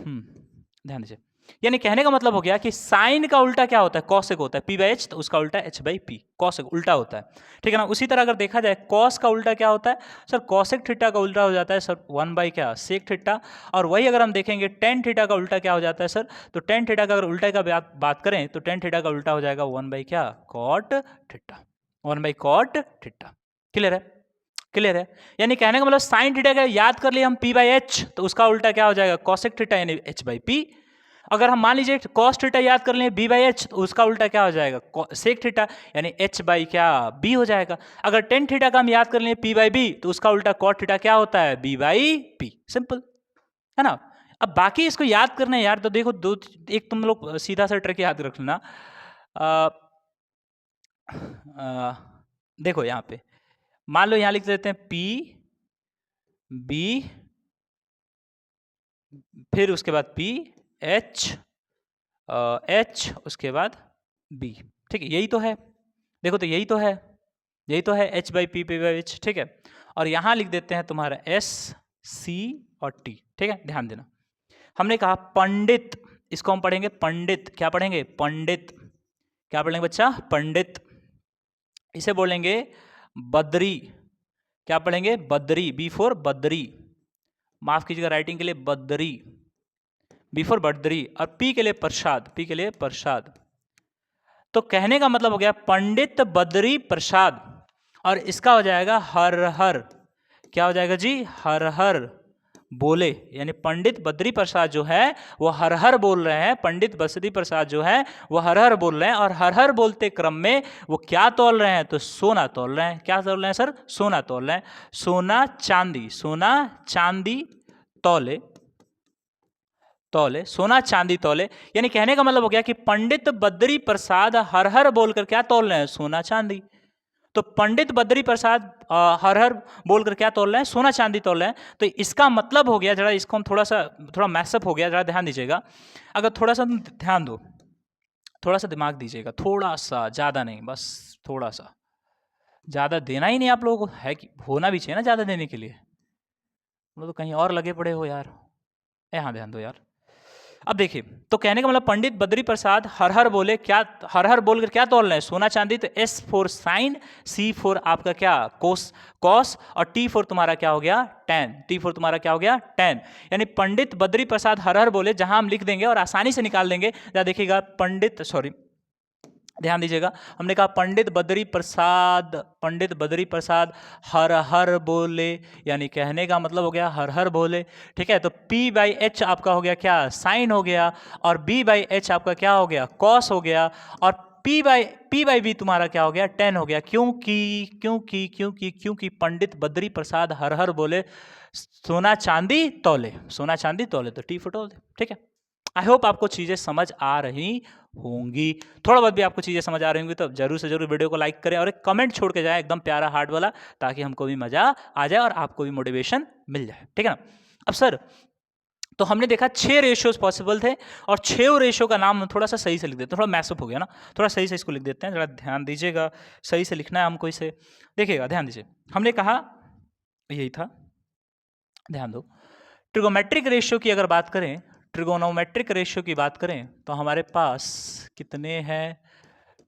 ध्यान दीजिए। यानी कहने का मतलब हो गया कि साइन का उल्टा क्या होता है, कॉसेक होता है, पी बाई एच, तो उसका उल्टा एच बाई पी, कॉसेक उल्टा होता है। ठीक है ना। उसी तरह अगर देखा जाए कॉस का उल्टा क्या होता है सर, कॉसेक थीटा का उल्टा हो जाता है सर वन बाई क्या, सेक थीटा। और वही अगर हम देखेंगे टेन थीटा का उल्टा क्या हो जाता है सर, तो टेन थीटा का अगर उल्टा का बात करें तो टेन थीटा का उल्टा हो जाएगा वन बाई क्या, cot theta, one by cot theta. Clear है, क्लियर है। यानी कहने का मतलब साइन थीटा का याद कर लिए हम पी बाई एच, तो उसका उल्टा क्या हो जाएगा, कॉसेक थीटा यानी एच बाई पी। अगर हम मान लीजिए कॉस थीटा याद कर लें बी बाई एच, तो उसका उल्टा क्या हो जाएगा, सेक थीटा यानी एच बाई क्या, बी हो जाएगा। अगर टेन थीटा का हम याद कर लें पी बाई बी, तो उसका उल्टा कॉट थीटा क्या होता है, बी बाई पी। सिंपल है ना। अब बाकी इसको याद करना है यार, तो देखो दो, एक तुम लोग सीधा सा ट्रिक याद रख लेना। देखो यहाँ पे मान लो यहाँ लिख देते हैं पी बी, फिर उसके बाद पी एच, एच उसके बाद बी। ठीक है, यही तो है, देखो तो यही तो है, यही तो है H by P P by H. ठीक है, और यहाँ लिख देते हैं तुम्हारा एस सी और टी। ठीक है, ध्यान देना, हमने कहा पंडित, इसको हम पढ़ेंगे पंडित, क्या पढ़ेंगे, पंडित। क्या पढ़ेंगे बच्चा, पंडित। इसे बोलेंगे बद्री, क्या पढ़ेंगे, बद्री, बी फॉर बद्री, माफ कीजिएगा राइटिंग के लिए बद्री, बी फॉर बद्री, और पी के लिए प्रसाद, पी के लिए प्रसाद। तो कहने का मतलब हो गया पंडित बद्री प्रसाद, और इसका हो जाएगा हर हर, क्या हो जाएगा जी, हर हर बोले। यानी पंडित बद्री प्रसाद जो है वो हर हर बोल रहे हैं, पंडित बद्री प्रसाद जो है वो हर हर बोल रहे हैं, और हर हर बोलते क्रम में वो क्या तौल रहे हैं, तो सोना तौल रहे हैं। क्या तौल रहे हैं सर, सोना तौल रहे हैं, सोना चांदी, सोना चांदी तौले, तौले, सोना चांदी तौले। यानी कहने का मतलब हो गया कि पंडित बद्री प्रसाद हर हर बोलकर क्या तौल रहे हैं, सोना चांदी। तो पंडित बद्री प्रसाद हर हर बोलकर क्या तौल रहे हैं, सोना चांदी तौल रहे हैं। तो इसका मतलब हो गया, जरा इसको हम थोड़ा मैसअप हो गया, जरा ध्यान दीजिएगा। अगर थोड़ा सा ध्यान दो, थोड़ा सा दिमाग दीजिएगा, थोड़ा सा, ज़्यादा नहीं, बस थोड़ा सा, ज़्यादा देना ही नहीं आप लोगों को, है कि होना भी चाहिए ना ज़्यादा देने के लिए, तुम लोग तो कहीं और लगे पड़े हो यार। यहाँ ध्यान दो यार। अब देखिए, तो कहने का मतलब पंडित बद्री प्रसाद हर हर बोले, क्या हर हर बोलकर क्या तौल रहे हैं, सोना चांदी। तो एस फोर साइन, सी फोर आपका क्या, कोस, कॉस, और टी फोर तुम्हारा क्या हो गया, टेन, टी फोर तुम्हारा क्या हो गया, टेन। यानी पंडित बद्री प्रसाद हर हर बोले, जहां हम लिख देंगे और आसानी से निकाल देंगे। जरा देखिएगा पंडित, सॉरी ध्यान दीजिएगा, हमने कहा पंडित बद्री प्रसाद, पंडित बद्री प्रसाद हर हर बोले, यानी कहने का मतलब हो गया हर हर बोले। ठीक है, तो P बाई एच आपका हो गया क्या, साइन हो गया, और B बाई एच आपका क्या हो गया, कॉस हो गया, और P बाई बी तुम्हारा क्या हो गया, टेन हो गया। क्योंकि क्योंकि क्योंकि क्योंकि पंडित बद्री प्रसाद हर हर बोले, सोना चांदी तौले, सोना चांदी तौले, तो टी फटोल दे। ठीक है, आई होप आपको चीज़ें समझ आ रही होंगी। थोड़ा बहुत भी आपको चीज़ें समझ आ रही होंगी तो जरूर से जरूर वीडियो को लाइक करें और एक कमेंट छोड़ के जाए एकदम प्यारा हार्ट वाला, ताकि हमको भी मज़ा आ जाए और आपको भी मोटिवेशन मिल जाए। ठीक है ना। अब सर, तो हमने देखा 6 रेशियोज पॉसिबल थे, और 6 रेशियो का नाम थोड़ा सा सही से लिख देते हैं, थोड़ा मैसअप हो गया ना, थोड़ा सही से इसको लिख देते हैं, जरा ध्यान दीजिएगा, सही से लिखना है हमको इसे। देखिएगा, ध्यान दीजिए, हमने कहा यही था, ध्यान दो। ट्रिगोमेट्रिक रेशियो की अगर बात करें, ट्रिगोनोमेट्रिक रेशियो की बात करें, तो हमारे पास कितने हैं,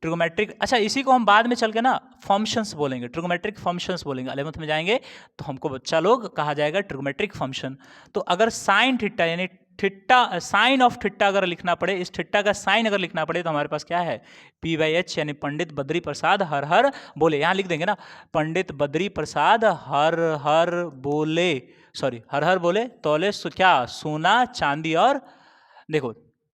ट्रिगोमेट्रिक, अच्छा इसी को हम बाद में चल के ना फंक्शंस बोलेंगे, ट्रिगोमेट्रिक फंक्शंस बोलेंगे, 11th में जाएंगे तो हमको बच्चा लोग कहा जाएगा ट्रिगोमेट्रिक फंक्शन। तो अगर साइन थीटा यानी थीटा, साइन ऑफ थीटा अगर लिखना पड़े, इस थीटा का साइन अगर लिखना पड़े तो हमारे पास क्या है, P/H यानी पंडित बद्री प्रसाद हर हर बोले, यहाँ लिख देंगे ना पंडित बद्री प्रसाद हर हर बोले, सॉरी हर हर बोले तौले क्या सोना चांदी और, देखो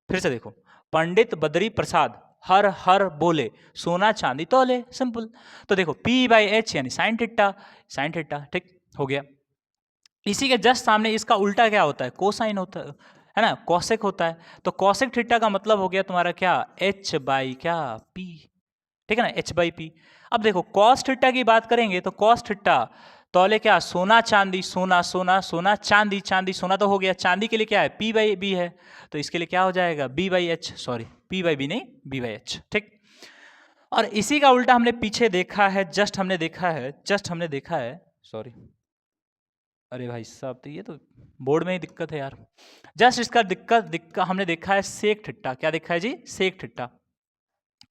फिर से देखो, पंडित बद्री प्रसाद हर हर बोले सोना चांदी तौले, सिंपल। तो देखो P/H यानी साइन थीटा, साइन थीटा, ठीक हो गया। इसी के जस्ट सामने इसका उल्टा क्या होता है, कोसाइन होता है ना, कॉसेक होता है। तो कॉसेक थीटा का मतलब हो गया तुम्हारा क्या, H/P, ठीक है ना, H/P। अब देखो कॉस थीटा की बात करेंगे तो कॉस थीटा तौले क्या, सोना चांदी, सोना सोना सोना चांदी, चांदी सोना तो हो गया, चांदी के लिए क्या है P/B है, तो इसके लिए क्या हो जाएगा B/H, सॉरी P/B नहीं B/H, ठीक। और इसी का उल्टा हमने पीछे देखा है, जस्ट हमने देखा है, सॉरी अरे भाई साहब, तो ये तो बोर्ड में ही दिक्कत है यार। जस्ट इसका दिक्कत हमने देखा है सेक थीटा, क्या देखा है जी, सेक थीटा।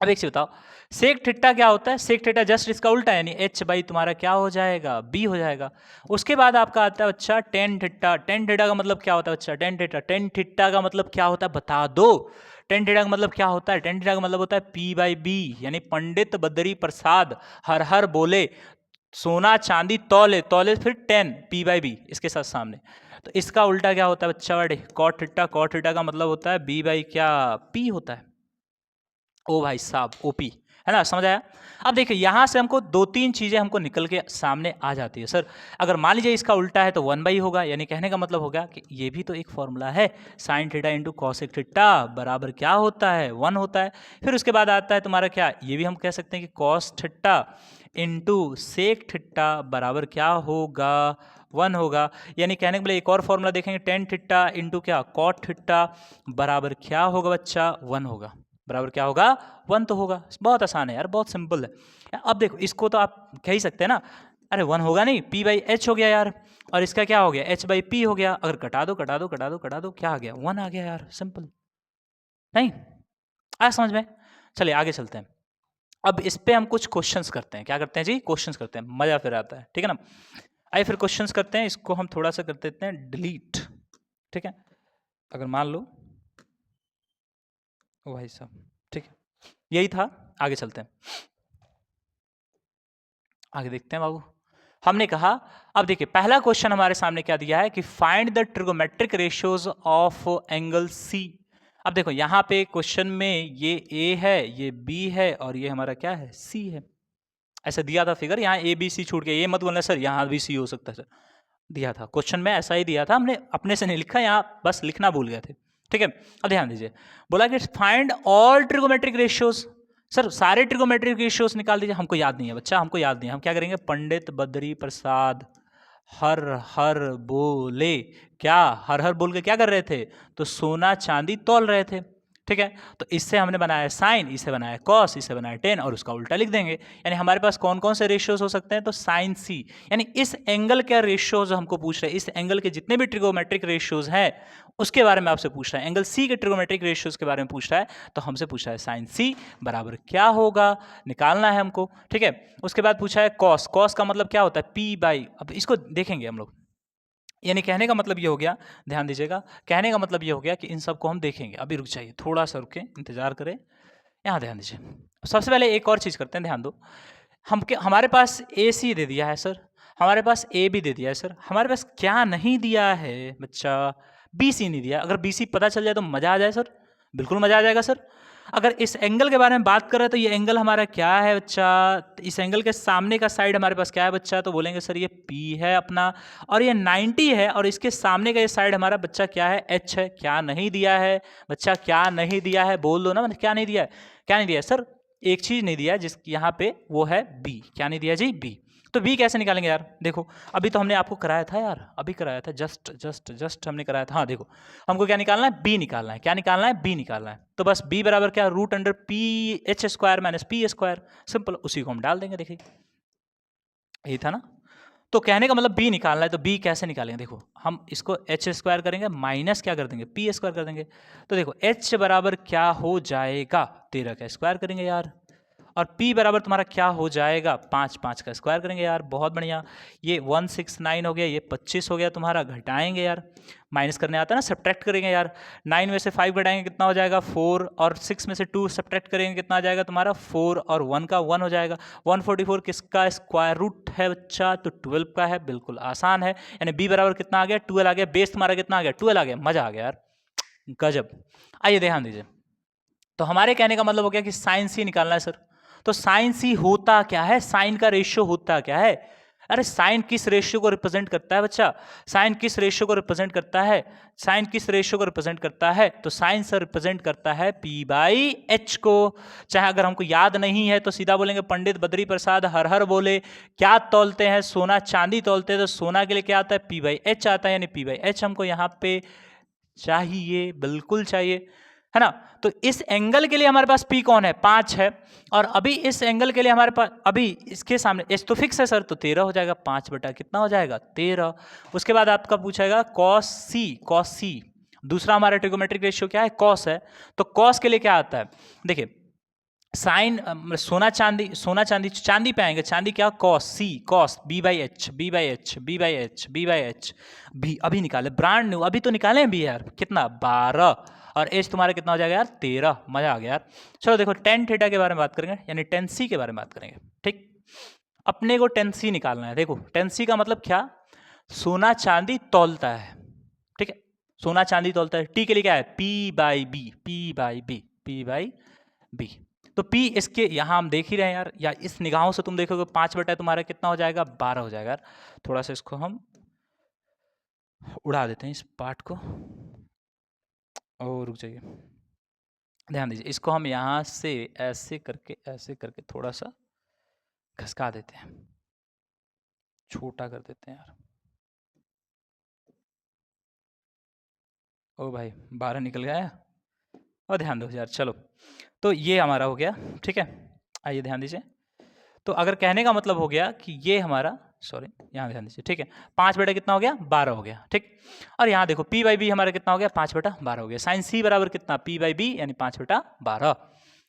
अब एक चीज बताओ, सेक थीटा क्या होता है, सेक थीटा जस्ट इसका उल्टा है, यानी H/, तुम्हारा क्या हो जाएगा, B हो जाएगा। उसके बाद आपका आता है बच्चा टेन थीटा। टेन थीटा का मतलब क्या होता है बच्चा, टेन थीटा का मतलब क्या होता है बता दो। टेन थीटा का मतलब क्या होता है, टेन थीटा का मतलब होता है P/B, यानी पंडित बद्री प्रसाद हर हर बोले सोना चांदी तौले, तौले फिर 10 P/B इसके साथ सामने। तो इसका उल्टा क्या होता है बच्चा, बड़े कॉट थीटा, कॉट थीटा का मतलब होता है B/ क्या P होता है, ओ भाई साहब OP, है ना, समझ आया। अब देखिए यहाँ से हमको दो तीन चीजें हमको निकल के सामने आ जाती है सर। अगर मान लीजिए इसका उल्टा है तो 1/, होगा, यानी कहने का मतलब होगा कि ये भी तो एक फॉर्मूला है, sine theta into cosec theta बराबर क्या होता है, 1 होता है। फिर उसके बाद आता है तुम्हारा क्या, ये भी हम कह सकते हैं कि cos theta into sec theta बराबर क्या होगा, 1 होगा। यानी कहने के लिए एक और फॉर्मूला देखेंगे, टेन थीटा इंटू क्या कॉट थीटा बराबर क्या होगा बच्चा, 1 होगा, बराबर क्या होगा, 1 तो होगा। बहुत आसान है यार, बहुत सिंपल है। अब देखो इसको तो आप कह ही सकते हैं ना, अरे 1 होगा नहीं, P/H हो गया यार, और इसका क्या हो गया, H/P हो गया। अगर कटा दो कटा दो कटा दो कटा दो, क्या आ गया, 1 आ गया यार, सिंपल। नहीं आया समझ में, चलिए आगे चलते हैं। अब इस पे हम कुछ क्वेश्चंस करते हैं, क्या करते हैं जी, क्वेश्चंस करते हैं, मजा फिर आता है, ठीक है ना। आइए फिर क्वेश्चंस करते हैं, इसको हम थोड़ा सा कर देते हैं डिलीट, ठीक है। अगर मान लो, ओ भाई साहब, ठीक है, यही था, आगे चलते हैं, आगे देखते हैं बाबू। हमने कहा, अब देखिए पहला क्वेश्चन हमारे सामने क्या दिया है कि find the trigonometric ratios of angle C. अब देखो यहाँ पे क्वेश्चन में ये A है, ये B है, और ये हमारा क्या है, C है। ऐसा दिया था फिगर, यहाँ ABC छूट गया, ये मत बोलना सर यहाँ भी C हो सकता है सर, दिया था क्वेश्चन में, ऐसा ही दिया था, हमने अपने से नहीं लिखा, यहाँ बस लिखना भूल गए थे, ठीक है। अब ध्यान दीजिए, बोला कि find all trigonometric ratios, sir सारे ट्रिगोमेट्रिक रेशियोज निकाल दीजिए, हमको याद नहीं है बच्चा, हमको याद नहीं है, हम क्या करेंगे, पंडित बद्री प्रसाद हर हर बोले, क्या हर हर बोल के क्या कर रहे थे, तो सोना चांदी तौल रहे थे, ठीक है। तो इससे हमने बनाया साइन, इसे बनाया कॉस, इसे बनाया टेन, और उसका उल्टा लिख देंगे। यानी हमारे पास कौन कौन से रेशियोज हो सकते हैं, तो साइन सी, यानी इस एंगल के रेशियोज हमको पूछ रहे हैं, इस एंगल के जितने भी ट्रिगोमेट्रिक रेशियोज हैं उसके बारे में आपसे पूछ रहा है, एंगल सी के ट्रिगोमेट्रिक रेशियोज के बारे में पूछ रहा है, तो हमसे पूछा है साइन सी बराबर क्या होगा, निकालना है हमको, ठीक है। उसके बाद पूछा है कॉस, कॉस का मतलब क्या होता है P/, अब इसको देखेंगे हम लोग, यानी कहने का मतलब ये हो गया, ध्यान दीजिएगा, कहने का मतलब ये हो गया कि इन सबको हम देखेंगे। अभी रुक जाइए, थोड़ा सा रुके, इंतजार करें, यहाँ ध्यान दीजिए। सबसे पहले एक और चीज़ करते हैं, ध्यान दो, हमारे पास AC दे दिया है सर, हमारे पास AB दे दिया है सर, हमारे पास क्या नहीं दिया है बच्चा, BC नहीं दिया। अगर BC पता चल जाए तो मज़ा आ जाए सर, बिल्कुल मज़ा आ जाएगा सर। अगर इस एंगल के बारे में बात कर रहे हैं तो ये एंगल हमारा क्या है बच्चा, इस एंगल के सामने का साइड हमारे पास क्या है बच्चा, तो बोलेंगे सर ये P है अपना, और ये 90 है, और इसके सामने का ये साइड हमारा बच्चा क्या है, H है। क्या नहीं दिया है बच्चा, क्या नहीं दिया है, बोल दो ना, मतलब क्या नहीं दिया है, क्या नहीं दिया है सर, एक चीज़ नहीं दिया है जिस यहाँ पे, वो है B। क्या नहीं दिया जी, B। तो B कैसे निकालेंगे यार, देखो अभी तो हमने आपको कराया था यार, अभी कराया था, जस्ट हमने कराया था। हाँ देखो, हमको क्या निकालना है, B निकालना है, क्या निकालना है, B निकालना है। तो बस B बराबर क्या, √P/H² माइनस P², सिंपल, उसी को हम डाल देंगे। देखिए यही था ना, तो कहने का मतलब B निकालना है, तो B कैसे निकालेंगे, देखो हम इसको H² करेंगे, माइनस क्या कर देंगे, P² कर देंगे। तो देखो H बराबर क्या हो जाएगा, 13 का स्क्वायर करेंगे यार, और P बराबर तुम्हारा क्या हो जाएगा 5, 5 का स्क्वायर करेंगे यार, बहुत बढ़िया। ये 169 हो गया, ये 25 हो गया तुम्हारा, घटाएंगे यार, माइनस करने आता है ना, सब्ट्रैक्ट करेंगे यार। 9 में से 5 घटाएंगे कितना हो जाएगा 4, और 6 में से 2 सब्ट्रैक्ट करेंगे कितना आ जाएगा तुम्हारा 4, और 1 का 1 हो जाएगा। 144 किसका स्क्वायर रूट है बच्चा, तो 12 का है, बिल्कुल आसान है। यानी B बराबर कितना आ गया 12 आ गया, बेस तुम्हारा कितना आ गया 12 आ गया, मजा आ गया यार, गजब। आइए ध्यान दीजिए, तो हमारे कहने का मतलब हो गया कि साइन सी निकालना है सर। तो साइन सी होता क्या है, साइन का रेशियो होता क्या है, अरे साइन किस रेशियो को रिप्रेजेंट करता है बच्चा, साइन किस रेशियो को रिप्रेजेंट करता है, साइन किस रेशियो को रिप्रेजेंट करता है, तो साइन सर रिप्रेजेंट करता है P बाई एच को। चाहे अगर हमको याद नहीं है तो सीधा बोलेंगे पंडित बद्री प्रसाद हर हर बोले, क्या तौलते हैं, सोना चांदी तौलते हैं, तो सोना के लिए क्या आता है P बाई एच आता है, यानी P बाई एच हमको यहाँ पे चाहिए, बिल्कुल चाहिए, है ना। तो इस एंगल के लिए हमारे पास P कौन है 5 है, और अभी इस एंगल के लिए हमारे पास अभी इसके सामने एच तो फिक्स है सर, तो 13 हो जाएगा, 5 बटा कितना हो जाएगा 13। उसके बाद आपका पूछेगा कॉस सी, दूसरा हमारा ट्रिगोमेट्रिक रेशियो क्या है कॉस है, तो कॉस के लिए क्या आता है, देखिए साइन सोना चांदी चांदी पे आएंगे, चांदी क्या cos C, cos B by H, B by H, B by H, B by H, B अभी निकाले ब्रांड न्यू, अभी तो निकाले B यार, कितना 12, और एच तुम्हारा कितना हो जाएगा यार 13, मजा आ गया यार। चलो देखो टेन थीटा के बारे में बात करेंगे, यानी टेन सी के बारे में बात करेंगे, ठीक। अपने को टेन सी निकालना है, देखो टेन सी का मतलब क्या, सोना चांदी तौलता है, ठीक है, सोना चांदी तौलता है। टी के लिए क्या है P by B, P by B, P by B, तो P इसके यहाँ हम देख ही रहे हैं यार, या इस निगाहों से तुम देखोगे 5 बटा तुम्हारा कितना हो जाएगा 12 हो जाएगा यार। थोड़ा सा इसको हम उड़ा देते हैं इस पार्ट को, और रुक जाइए, ध्यान दीजिए, इसको हम यहाँ से ऐसे करके थोड़ा सा घसका देते हैं, छोटा कर देते हैं यार। ओ भाई 12 निकल गया, और ध्यान दो यार, चलो तो ये हमारा हो गया, ठीक है। आइए ध्यान दीजिए, तो अगर कहने का मतलब हो गया कि ये हमारा, सॉरी यहाँ ध्यान दीजिए, ठीक है, 5 बटा कितना हो गया 12 हो गया, ठीक। और यहाँ देखो P बाई बी हमारा कितना हो गया 5 बटा 12 हो गया, साइन C बराबर कितना P बाई बी यानी 5 बटा 12।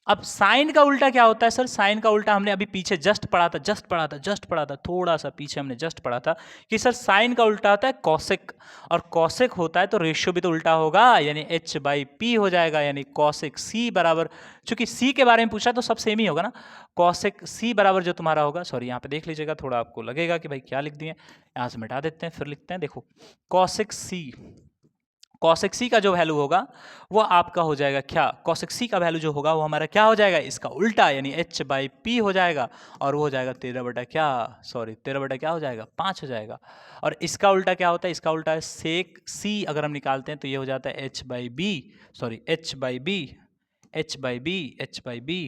अब साइन का उल्टा क्या होता है सर, साइन का उल्टा हमने अभी पीछे जस्ट पढ़ा था, थोड़ा सा पीछे हमने जस्ट पढ़ा था कि सर साइन का उल्टा होता है कॉसेक, और कॉसेक होता है तो रेशियो भी तो उल्टा होगा, यानी H बाई P हो जाएगा, यानी कॉसेक C बराबर, चूंकि C के बारे में पूछा तो सब सेम ही होगा ना, कॉसेक C बराबर जो तुम्हारा होगा, सॉरी यहाँ पे देख लीजिएगा, थोड़ा आपको लगेगा कि भाई क्या लिख दिए, यहाँ से मिटा देते हैं फिर लिखते हैं, देखो कॉसेक सी का जो वैल्यू होगा वो आपका हो जाएगा क्या, कॉसेक सी का वैल्यू जो होगा वो हमारा क्या हो जाएगा, इसका उल्टा, यानी H बाई P हो जाएगा, और वो हो जाएगा 13 बटा क्या, सॉरी 13 बटा क्या हो जाएगा 5 हो जाएगा। और इसका उल्टा क्या होता है, इसका उल्टा है सेक सी, अगर हम निकालते हैं तो ये हो जाता है H by B, sorry H by B, H by B, H by B,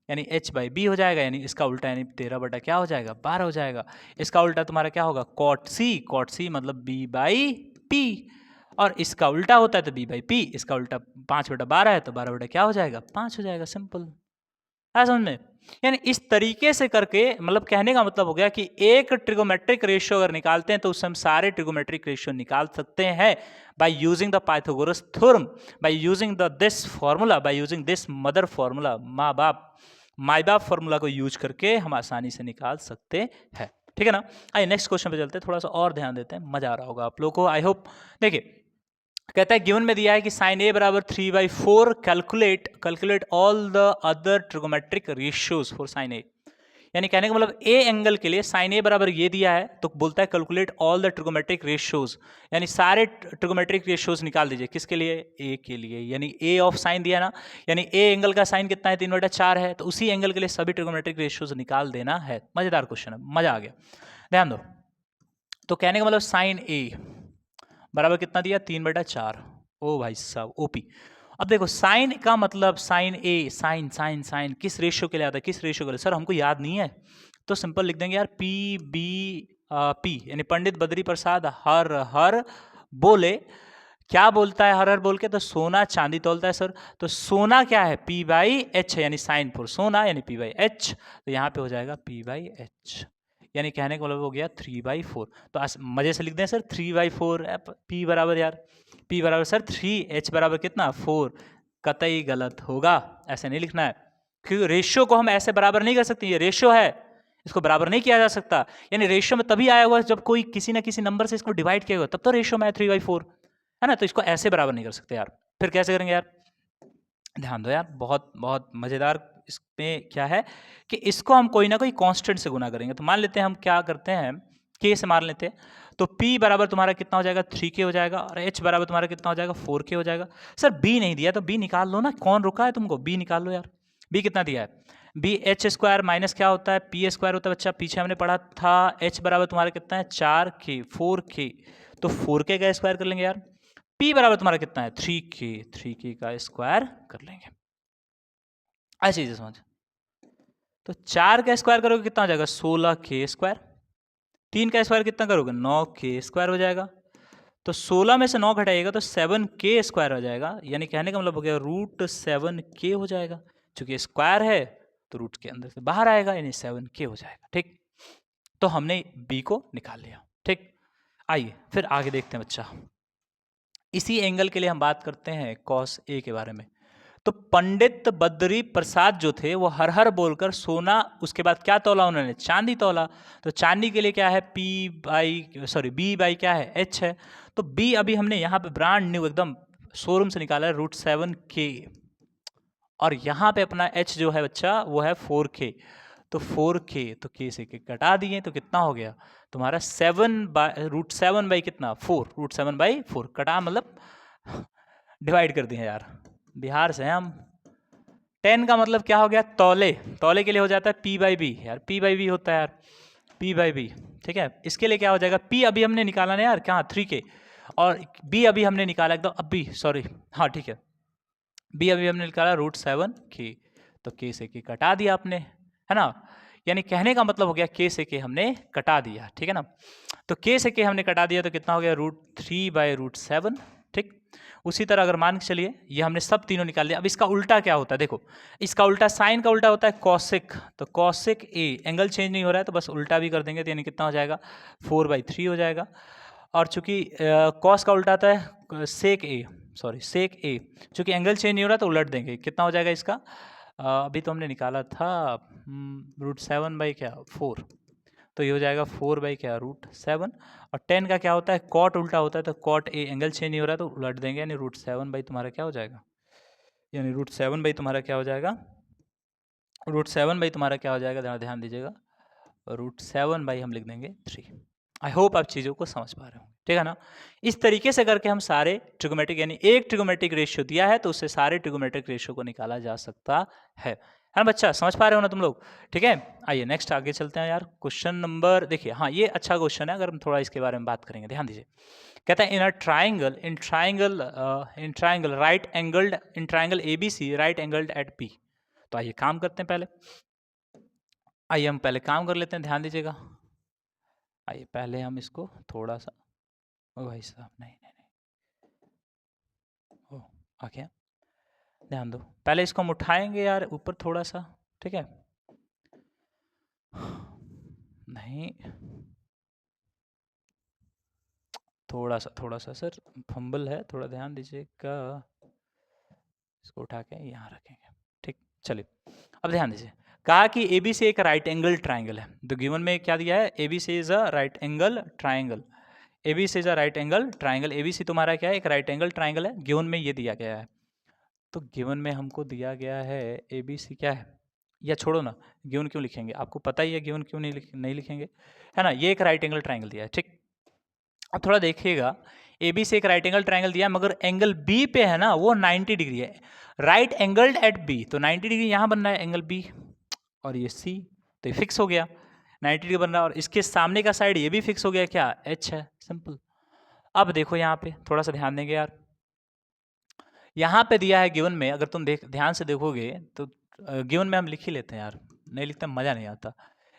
यानी H बाई बी हो जाएगा, यानी इसका उल्टा यानी 13 बटा क्या हो जाएगा 12 हो जाएगा। इसका उल्टा तुम्हारा क्या होगा कॉट सी मतलब B बाई P, और इसका उल्टा होता है तो B बाई P, इसका उल्टा 5 बटा 12 है तो 12 बटा क्या हो जाएगा 5 हो जाएगा, सिंपल है समझ में। यानी इस तरीके से करके, मतलब कहने का मतलब हो गया कि एक ट्रिगोमेट्रिक रेशियो अगर निकालते हैं तो उससे हम सारे ट्रिगोमेट्रिक रेशियो निकाल सकते हैं by using the Pythagoras theorem, by using the this formula, by using this mother formula, माई बाप फॉर्मूला को यूज करके हम आसानी से निकाल सकते हैं, ठीक है ना। आइए नेक्स्ट क्वेश्चन पे चलते हैं, थोड़ा सा और ध्यान देते हैं, मजा आ रहा होगा आप लोगों को, आई होप। देखिए कहता है गिवन में दिया है कि साइन ए बराबर 3/4, calculate all the other trigonometric ratios for sine A, यानी कहने का मतलब ए एंगल के लिए साइन ए बराबर ये दिया है तो बोलता है calculate all the trigonometric ratios, यानी सारे ट्रिगोमेट्रिक रेशियोज निकाल दीजिए, किसके लिए ए के लिए, यानी ए ऑफ साइन दिया ना, यानी ए एंगल का साइन कितना है 3/4 है, तो उसी एंगल के लिए सभी ट्रिगोमेट्रिक रेशियोज निकाल देना है। मजेदार क्वेश्चन है, मजा आ गया, ध्यान दो। तो कहने का मतलब साइन ए बराबर कितना दिया 3/4, ओ भाई साहब ओपी। अब देखो साइन का मतलब साइन ए, साइन किस रेशियो के लिए आता है, किस रेशियो के लिए, सर हमको याद नहीं है, तो सिंपल लिख देंगे यार P B P, यानी पंडित बद्री प्रसाद हर हर बोले, क्या बोलता है हर हर बोल के, तो सोना चांदी तोलता है सर, तो सोना क्या है P बाई एच है, यानी साइन फॉर सोना यानी P बाई एच, तो यहाँ पे हो जाएगा P बाई एच, यानी कहने का मतलब हो गया 3/4। तो मजे से लिख दें सर 3/4, P बराबर यार P बराबर सर 3, H बराबर कितना 4, कतई गलत होगा, ऐसे नहीं लिखना है, क्योंकि रेशियो को हम ऐसे बराबर नहीं कर सकते, ये रेशियो है, इसको बराबर नहीं किया जा सकता। यानी रेशियो में तभी आया हुआ जब कोई किसी ना किसी नंबर से इसको डिवाइड किया हुआ, तब तो रेशियो में 3/4 है ना। तो इसको ऐसे बराबर नहीं कर सकते यार, फिर कैसे करेंगे यार? ध्यान दो यार, बहुत बहुत मजेदार इसमें क्या है कि इसको हम कोई ना कोई कांस्टेंट से गुना करेंगे। तो मान लेते हैं हम क्या करते हैं, के से मान लेते हैं, तो p बराबर तुम्हारा कितना हो जाएगा 3k हो जाएगा, और h बराबर तुम्हारा कितना हो जाएगा 4k हो जाएगा। सर b नहीं दिया तो b निकाल लो ना, कौन रुका है तुमको, b निकाल लो यार। b कितना दिया है, b h स्क्वायर माइनस क्या होता है p स्क्वायर होता है बच्चा, पीछे हमने पढ़ा था। h बराबर तुम्हारा कितना है 4k 4k, तो 4k का स्क्वायर कर लेंगे यार। p बराबर तुम्हारा कितना है 3k का स्क्वायर कर लेंगे। ऐसी चीजें समझ। तो 4 का स्क्वायर करोगे कितना हो जाएगा 16k स्क्वायर, 3 का स्क्वायर कितना करोगे 9k स्क्वायर हो जाएगा। तो 16 में से 9 घटाइएगा तो 7k स्क्वायर हो जाएगा, यानी कहने का मतलब हो गया √7k हो जाएगा। चूंकि स्क्वायर है तो रूट के अंदर से बाहर आएगा, यानी 7k हो जाएगा। ठीक, तो हमने b को निकाल लिया। ठीक, आइए फिर आगे देखते हैं बच्चा। इसी एंगल के लिए हम बात करते हैं cos A के बारे में। तो पंडित बद्री प्रसाद जो थे वो हर हर बोलकर सोना, उसके बाद क्या तौला उन्होंने, चांदी तौला। तो चांदी के लिए क्या है b बाई क्या है h है। तो b अभी हमने यहाँ पे ब्रांड न्यू एकदम शोरूम से निकाला है √7k, और यहाँ पे अपना h जो है बच्चा वो है 4k। तो 4k तो k से k कटा दिए तो कितना हो गया तुम्हारा √7 बाई कितना 4, √7/4 कटा मतलब डिवाइड कर दिए यार, बिहार से हैं हम। 10 का मतलब क्या हो गया तौले, तौले के लिए हो जाता है p/b यार, p/b होता है यार, p/b। ठीक है, इसके लिए क्या हो जाएगा, p अभी हमने निकाला ना यार क्या 3k, और b अभी हमने निकाला एकदम अभी, सॉरी हाँ ठीक है, b अभी हमने निकाला √7k, तो k से k कटा दिया आपने, है ना। यानी कहने का मतलब हो गया k से k हमने कटा दिया, ठीक है ना। तो k से k हमने कटा दिया तो कितना हो गया √3/√7। ठीक, उसी तरह अगर मान के चलिए ये हमने सब तीनों निकाल लिया। अब इसका उल्टा क्या होता है, देखो इसका उल्टा साइन का उल्टा होता है कॉसिक, तो कॉसिक ए, एंगल चेंज नहीं हो रहा है तो बस उल्टा भी कर देंगे, तो यानी कितना हो जाएगा 4/3 हो जाएगा। और चूंकि कॉस का उल्टा आता है सेक ए, सेक ए, चूंकि एंगल चेंज नहीं हो रहा तो उलट देंगे, कितना हो जाएगा इसका, अभी तो हमने निकाला था √7/4, तो ये हो जाएगा 4/क्या √7। और 10 का क्या होता है कॉट उल्टा होता है, तो कॉट ए, एंगल चेंज नहीं हो रहा है तो उलट देंगे, यानी √7/ तुम्हारा क्या हो जाएगा, यानी √7/ तुम्हारा क्या हो जाएगा, √7/ तुम्हारा क्या हो जाएगा, ध्यान दीजिएगा, √7/ हम लिख देंगे 3। आई होप आप चीज़ों को समझ पा रहे हो, ठीक है ना। इस तरीके से करके हम सारे ट्रिगोमेट्रिक, यानी एक ट्रिगोमेट्रिक रेशियो दिया है तो उससे सारे ट्रिगोमेट्रिक रेशियो को निकाला जा सकता है ना बच्चा, समझ पा रहे हो ना तुम लोग। ठीक है, आइए नेक्स्ट आगे चलते हैं यार। क्वेश्चन नंबर देखिए, हाँ ये अच्छा क्वेश्चन है, अगर हम थोड़ा इसके बारे में बात करेंगे, ध्यान दीजिए। कहता है in triangle right angled, in triangle ABC right angled at P। तो आइए काम करते हैं पहले, आइए हम पहले काम कर लेते हैं, ध्यान दीजिएगा। आइए पहले हम इसको थोड़ा सा, ओ भाई साहब नहीं नहीं नहीं, ओ आ गया, ध्यान दो, पहले इसको हम उठाएंगे यार ऊपर थोड़ा सा, ठीक है, नहीं थोड़ा सा सर फंबल है, थोड़ा ध्यान दीजिएगा, इसको उठा के यहाँ रखेंगे। ठीक, चलिए अब ध्यान दीजिए, कहा कि ABC एक राइट एंगल ट्राइंगल है। तो गिवन में क्या दिया है, ABC is a right angle triangle, ABC is a right angle triangle, ABC तुम्हारा क्या है एक राइट एंगल ट्राइंगल है, गिवन में ये दिया गया है। तो गिवन में हमको दिया गया है ABC क्या है, या छोड़ो ना, गिवन क्यों लिखेंगे, आपको पता ही है गिवन क्यों नहीं लिखेंगे, है ना। ये एक राइट एंगल ट्राइंगल दिया है, ठीक। अब थोड़ा देखिएगा, AB से एक राइट एंगल ट्राइंगल दिया, मगर एंगल B पे है ना वो 90 डिग्री है, राइट एंगल्ड एट B, तो 90 डिग्री यहाँ बन रहा है एंगल B, और ये C, तो ये फिक्स हो गया 90 डिग्री बन रहा है, और इसके सामने का साइड ये भी फिक्स हो गया, क्या H है, सिंपल। अब देखो यहाँ पे थोड़ा सा ध्यान देंगे यार, यहाँ पे दिया है गिवन में, अगर तुम ध्यान से देखोगे तो गिवन में हम लिख ही लेते हैं यार, नहीं लिखते मज़ा नहीं आता।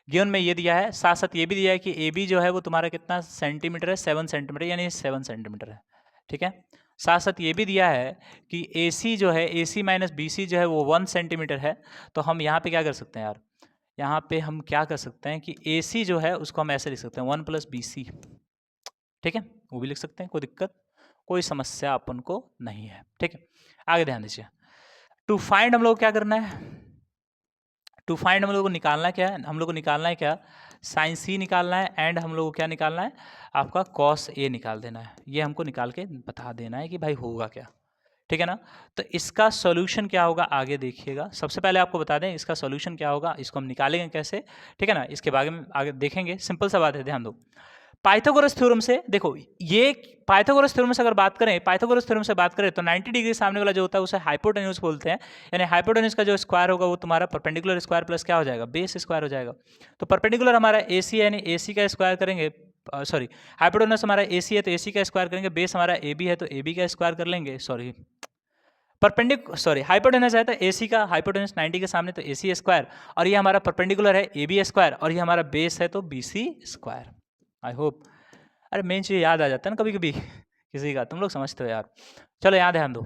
गिवन में ये दिया है, साथ साथ ये भी दिया है कि AB जो है वो तुम्हारा कितना सेंटीमीटर है 7 सेंटीमीटर, यानी 7 सेंटीमीटर है, ठीक है। साथ साथ ये भी दिया है कि AC जो है AC माइनस BC जो है वो 1 सेंटीमीटर है। तो हम यहाँ पे क्या कर सकते हैं यार, यहाँ पे हम क्या कर सकते हैं कि AC जो है उसको हम ऐसे लिख सकते हैं 1 + BC, ठीक है, वो भी लिख सकते हैं, कोई दिक्कत कोई समस्या अपन को नहीं है, ठीक है। आगे ध्यान दीजिए, टू फाइंड हम लोग क्या करना है, टू फाइंड हम लोग को निकालना क्या है, हम लोग को निकालना है क्या, साइन सी निकालना है एंड हम लोग को क्या निकालना है, आपका कॉस ए निकाल देना है। ये हमको निकाल के बता देना है कि भाई होगा क्या, ठीक है ना। तो इसका सॉल्यूशन क्या होगा आगे देखिएगा। सबसे पहले आपको बता दें इसका सॉल्यूशन क्या होगा, इसको हम निकालेंगे कैसे, ठीक है ना, इसके बारे में आगे देखेंगे। सिंपल सा बात है, ध्यान दो। पाइथागोरस थ्योरम से देखो, ये पाइथागोरस थ्योरम से अगर बात करें, पाइथागोरस थ्योरम से बात करें तो 90 डिग्री सामने वाला जो होता है उसे हाइपोटेन्यूज बोलते हैं। यानी हाइपोटेन्यूज का जो स्क्वायर होगा वो तुम्हारा परपेंडिकुलर स्क्वायर प्लस क्या हो जाएगा, बेस स्क्वायर हो जाएगा। तो परपेंडिकुलर हमारा एसी है, यानी एसी का स्क्वायर करेंगे, सॉरी हाइपोटेन्यूज हमारा एसी है तो एसी का स्क्वायर करेंगे, बेस हमारा एबी है तो एबी का स्क्वायर कर लेंगे, सॉरी हाइपोटेन्यूज है तो एसी का, हाइपोटेन्यूज 90 के सामने तो एसी स्क्वायर, और ये हमारा परपेंडिकुलर है एबी स्क्वायर, और ये हमारा बेस है तो बीसी स्क्वायर। आई होप, अरे मेन चीज़ याद आ जाता है ना कभी कभी किसी का, तुम लोग समझते हो यार। चलो यहाँ ध्यान दो,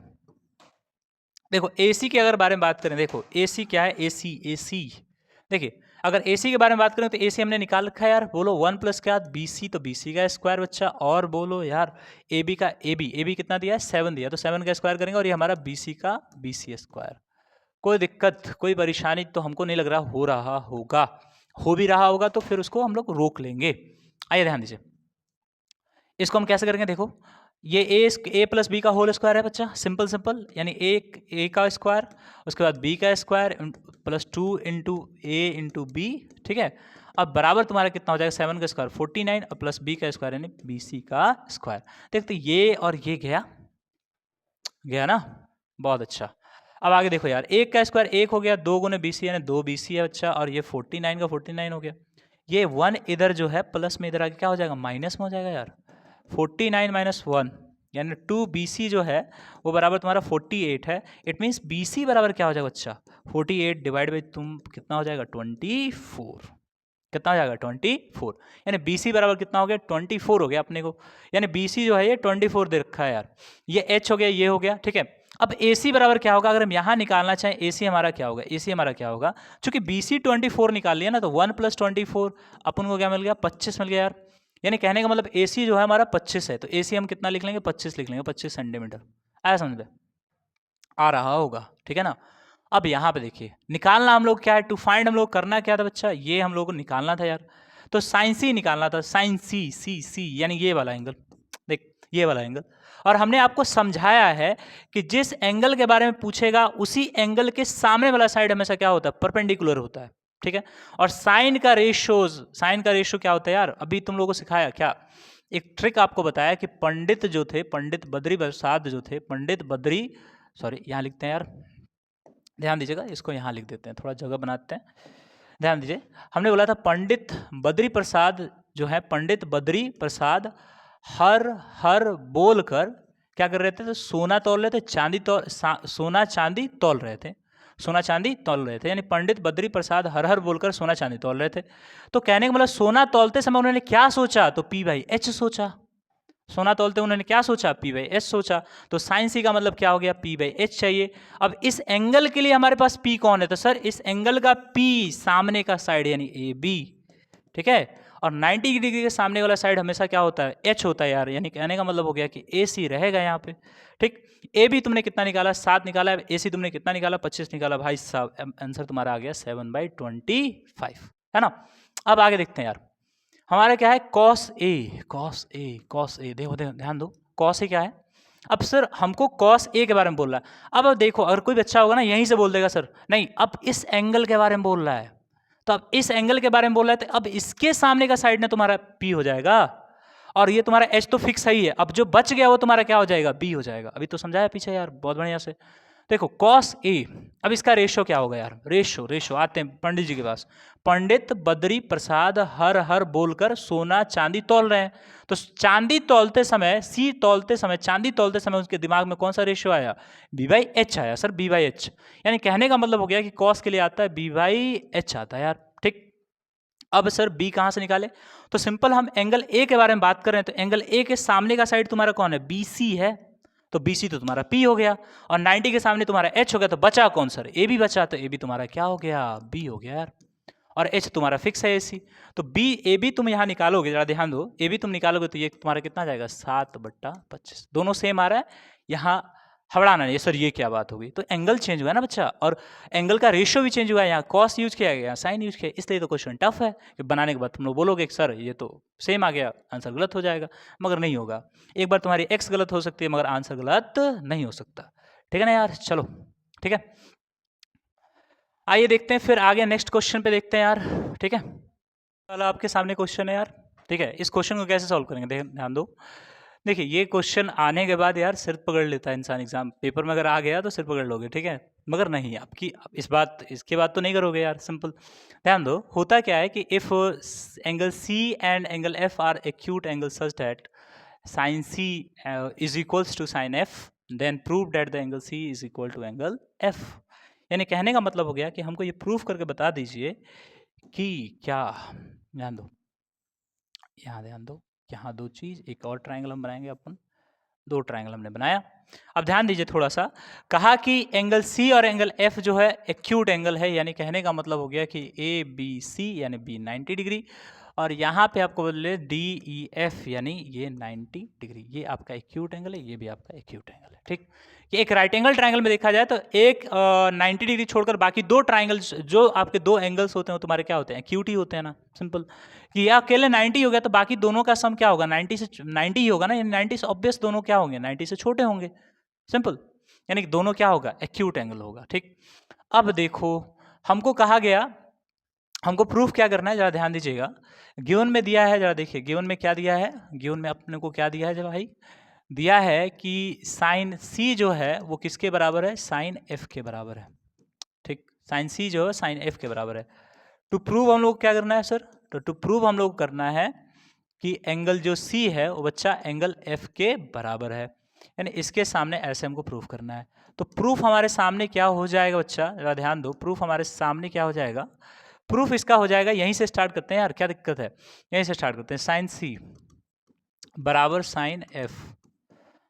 देखो एसी के अगर बारे में बात करें, देखो एसी क्या है, एसी देखिए, अगर एसी के बारे में बात करें तो एसी हमने निकाल रखा है यार, बोलो 1 प्लस क्या, बीसी, तो बीसी का स्क्वायर बच्चा, और बोलो यार एबी का, एबी कितना दिया है, 7 दिया, तो 7 का स्क्वायर करेंगे, और ये हमारा बीसी का बीसी स्क्वायर। कोई दिक्कत, कोई परेशानी तो हमको नहीं लग रहा हो रहा होगा, हो भी रहा होगा तो फिर उसको हम लोग रोक लेंगे। आइए ध्यान दीजिए, इसको हम कैसे करेंगे, देखो ये ए प्लस बी का होल स्क्वायर है बच्चा, सिंपल सिंपल, यानी ए का स्क्वायर, उसके बाद बी का स्क्वायर प्लस 2 इंटू ए इंटू बी, ठीक है। अब बराबर तुम्हारा कितना हो जाएगा, 7 का स्क्वायर 49 और प्लस बी का स्क्वायर यानी बी सी का स्क्वायर। देखते ये और ये गया ना, बहुत अच्छा। अब आगे देखो यार, एक का स्क्वायर एक हो गया, 2 गुने बी सी यानी 2 बी सी है बच्चा, और ये 49 का 49 हो गया। ये 1 इधर जो है प्लस में इधर आगे क्या हो जाएगा, माइनस में हो जाएगा यार, 49 माइनस 1 यानी 2 BC जो है वो बराबर तुम्हारा 48 है। इट मीन्स BC बराबर क्या हो जाएगा बच्चा, 48 डिवाइड बाई तुम कितना हो जाएगा 24, कितना हो जाएगा 24, यानी BC बराबर कितना हो गया 24 हो गया अपने को, यानी BC जो है ये 24 दे रखा है यार। ये H हो गया, ये हो गया, ठीक है। अब AC बराबर क्या होगा, अगर हम यहाँ निकालना चाहें AC हमारा क्या होगा, AC हमारा क्या होगा, चूंकि BC 24 निकाल लिया ना तो 1 प्लस 24 अपन को क्या मिल गया, 25 मिल गया यार। यानी कहने का मतलब AC जो है हमारा 25 है, तो AC हम कितना लिख लेंगे, 25 लिख लेंगे, 25 सेंटीमीटर। आया समझ में, आ रहा होगा, ठीक है ना। अब यहाँ पे देखिए, निकालना हम लोग क्या है, टू फाइंड हम लोग करना क्या था बच्चा, ये हम लोग को निकालना था यार, तो साइन सी निकालना था, साइन सी यानी ये वाला एंगल, देख ये वाला एंगल। और हमने आपको समझाया है कि जिस एंगल के बारे में पूछेगा उसी एंगल के सामने वाला साइड हमेशा क्या होता है, परपेंडिकुलर होता है, ठीक है। और साइन का रेशियो क्या होता है यार, अभी तुम लोगों को सिखाया क्या, एक ट्रिक आपको बताया कि पंडित जो थे, पंडित बद्री प्रसाद जो थे, पंडित बद्री, सॉरी यहाँ लिखते हैं यार, ध्यान दीजिएगा, इसको यहाँ लिख देते हैं, थोड़ा जगह बनाते हैं, ध्यान दीजिए। हमने बोला था पंडित बद्री प्रसाद जो है, पंडित बद्री प्रसाद हर हर बोल कर क्या कर रहे थे, तो सोना तौल रहे थे, सोना चांदी तौल रहे थे, सोना चांदी तौल रहे थे, यानी पंडित बद्री प्रसाद हर हर बोलकर सोना चांदी तौल रहे थे। तो कहने का मतलब सोना तौलते समय उन्होंने क्या सोचा, तो P/H सोचा, सोना तौलते उन्होंने क्या सोचा, P/H सोचा। तो साइन सी का मतलब क्या हो गया, P/H चाहिए। अब इस एंगल के लिए हमारे पास P कौन है, तो सर इस एंगल का P सामने का साइड यानी AB, ठीक है। और 90 डिग्री के सामने वाला साइड हमेशा क्या होता है, H होता है यार, यानी कहने का मतलब हो गया कि AC रहेगा यहाँ पे, ठीक। AB तुमने कितना निकाला, 7 निकाला, AC तुमने कितना निकाला, 25 निकाला, भाई साहब आंसर तुम्हारा आ गया 7/25, है ना। अब आगे देखते हैं यार, हमारा क्या है cos A, देखो ध्यान दो, cos A क्या है। अब सर हमको cos A के बारे में बोल रहा है। अब देखो अगर कोई बच्चा होगा ना यहीं से बोल देगा सर नहीं, अब इस एंगल के बारे में बोल रहा है, तो अब इस एंगल के बारे में बोल रहा है, तो अब इसके सामने का साइड ना तुम्हारा P हो जाएगा, और ये तुम्हारा H तो फिक्स है ही है, अब जो बच गया वो तुम्हारा क्या हो जाएगा, B हो जाएगा। अभी तो समझाया पीछे यार बहुत बढ़िया से। देखो cos A, अब इसका रेशियो क्या होगा यार, रेशियो आते हैं पंडित जी के पास। पंडित बद्री प्रसाद हर हर बोलकर सोना चांदी तौल रहे हैं, तो चांदी तौलते समय, चांदी तौलते समय उसके दिमाग में कौन सा रेशियो आया, B/H आया सर, B/H। यानी कहने का मतलब हो गया कि cos के लिए आता है B/H आता है यार, ठीक। अब सर B कहाँ से निकाले, तो सिंपल हम एंगल A के बारे में बात कर रहे हैं, तो एंगल A के सामने का साइड तुम्हारा कौन है, BC है, तो BC तो तुम्हारा P हो गया, और 90 के सामने तुम्हारा H हो गया, तो बचा कौन सर, AB बचा, तो AB तुम्हारा क्या हो गया, B हो गया यार, और H तुम्हारा फिक्स है AC। तो AB तुम यहाँ निकालोगे, जरा ध्यान दो, AB तुम निकालोगे तो ये तुम्हारा कितना जाएगा 7/25, दोनों सेम आ रहा है। यहाँ हबड़ाना नहीं सर, ये क्या बात हो गई, तो एंगल चेंज हुआ ना बच्चा, और एंगल का रेशियो भी चेंज हुआ है, यहाँ कॉस यूज किया गया, साइन यूज किया, इसलिए तो क्वेश्चन टफ है कि बनाने के बाद तुम लोग बोलोगे कि सर ये तो सेम आ गया, आंसर गलत हो जाएगा, मगर नहीं होगा। एक बार तुम्हारी एक्स गलत हो सकती है मगर आंसर गलत नहीं हो सकता, ठीक है ना यार। चलो ठीक है, आइए देखते हैं फिर आगे नेक्स्ट क्वेश्चन पे देखते हैं यार, ठीक है। चलो आपके सामने क्वेश्चन है यार, ठीक है। इस क्वेश्चन को कैसे सॉल्व करेंगे, ध्यान दो। देखिए ये क्वेश्चन आने के बाद यार सिर पकड़ लेता है इंसान, एग्जाम पेपर में अगर आ गया तो सिर पकड़ लोगे, ठीक है, मगर नहीं आपकी इसके बाद तो नहीं करोगे यार, सिंपल। ध्यान दो, होता क्या है कि if angle C and angle F are acute angle such that sine C is equals to sine F, then prove that the angle C is equal to angle F. यानी कहने का मतलब हो गया कि हमको ये प्रूफ करके बता दीजिए कि क्या, ध्यान दो, यहाँ ध्यान दो, यहाँ दो चीज़, एक और ट्रायंगल हम बनाएंगे अपन, दो ट्रायंगल हमने बनाया। अब ध्यान दीजिए थोड़ा सा, कहा कि एंगल सी और एंगल एफ जो है एक्यूट एंगल है, यानी कहने का मतलब हो गया कि ए बी सी यानी बी 90 डिग्री, और यहाँ पे आपको बोले डी ई एफ यानी ये 90 डिग्री, ये आपका एक्यूट एंगल है, ये भी आपका एक्यूट एंगल है, ठीक। कि एक राइट एंगल ट्रायंगल में देखा जाए तो एक 90 डिग्री छोड़कर बाकी दो ट्रायंगल्स जो आपके दो एंगल्स होते हैं वो तुम्हारे क्या होते हैं, एक्यूट ही होते हैं ना, सिंपल। कि या अकेले 90 हो गया तो बाकी दोनों का सम क्या होगा, 90 से 90 ही होगा ना, यानी 90 से ऑब्वियस दोनों क्या होंगे, 90 से छोटे होंगे, सिंपल। यानी कि दोनों क्या होगा, एक्यूट एंगल होगा, ठीक। अब देखो हमको कहा गया, हमको प्रूफ क्या करना है, जरा ध्यान दीजिएगा। गिवन में दिया है, जरा देखिए गिवन में क्या दिया है, गिवन में अपने को क्या दिया है जरा भाई, दिया है कि साइन सी जो है वो किसके बराबर है, साइन एफ के बराबर है, ठीक। साइन सी जो है साइन एफ के बराबर है। टू प्रूव हम लोग क्या करना है सर, तो टू प्रूव हम लोग करना है कि एंगल जो सी है वो बच्चा एंगल एफ के बराबर है, यानी इसके सामने ऐसे हमको प्रूफ करना है। तो प्रूफ हमारे सामने क्या हो जाएगा बच्चा, जरा ध्यान दो, प्रूफ हमारे सामने क्या हो जाएगा, प्रूफ इसका हो जाएगा, यहीं से स्टार्ट करते हैं यार, क्या दिक्कत है, यहीं से स्टार्ट करते हैं। साइन सी बराबर साइन एफ,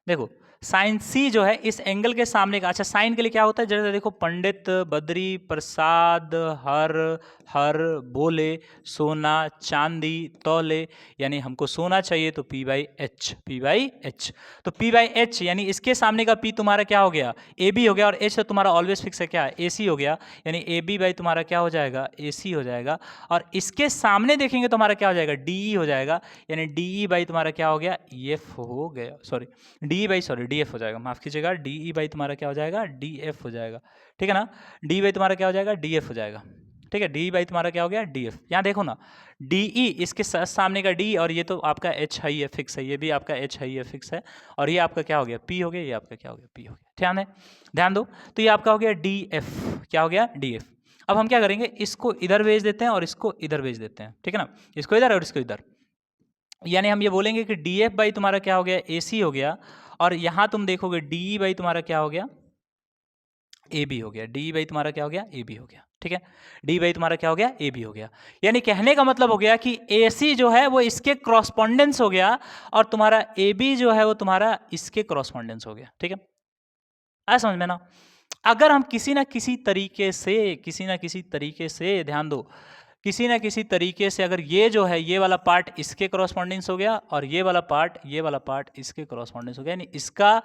देखो साइन सी जो है इस एंगल के सामने का, अच्छा साइन के लिए क्या होता है, जैसे देखो पंडित बद्री प्रसाद हर हर बोले सोना चांदी तौले, यानी हमको सोना चाहिए तो P by H, P by H, तो P बाई एच यानी इसके सामने का P तुम्हारा क्या हो गया, AB हो गया, और H तो तुम्हारा ऑलवेज फिक्स है क्या, AC हो गया, यानी AB बाई तुम्हारा क्या हो जाएगा, AC हो जाएगा, और इसके सामने देखेंगे तो हमारा क्या हो जाएगा, DE हो जाएगा, यानी DE बाई तुम्हारा क्या हो गया, EF हो गया, sorry DE by sorry DF हो जाएगा, माफ कीजिएगा, DE बाई तुम्हारा क्या हो जाएगा, DF हो जाएगा, ठीक है ना, D बाई तुम्हारा क्या हो जाएगा, DF हो जाएगा, ठीक है। डी बाई तुम्हारा क्या हो गया, DF। यहाँ देखो ना, DE इसके सामने का D, और ये तो आपका H है, ये फिक्स है, ये भी आपका H है, ये फिक्स है, और ये आपका क्या हो गया, P हो गया, ये आपका क्या हो गया, P हो गया, ध्यान है, ध्यान दो। तो ये आपका हो गया DF, क्या हो गया, DF। अब हम क्या करेंगे, इसको इधर भेज देते हैं और इसको इधर भेज देते हैं, ठीक है ना, इसको इधर और इसको इधर, यानी हम ये बोलेंगे कि DF बाई तुम्हारा क्या हो गया, AC हो गया, और यहाँ तुम देखोगे DE बाई तुम्हारा क्या हो गया, AB हो गया, DE बाई तुम्हारा क्या हो गया, AB हो गया, ठीक है। डी बाई तुम्हारा क्या हो गया, AB हो गया, यानी कहने का मतलब हो गया कि AC जो है वो इसके क्रॉसपोंडेंस हो गया, और तुम्हारा AB जो है वो तुम्हारा इसके क्रॉसपोंडेंस हो गया, ठीक है। आया समझ में ना। अगर हम किसी ना किसी तरीके से ध्यान दो, किसी ना किसी तरीके से अगर ये जो है ये वाला पार्ट इसके क्रॉसपोंडेंस हो गया, और ये वाला पार्ट इसके क्रॉसपोंडेंस हो गया, यानी इसका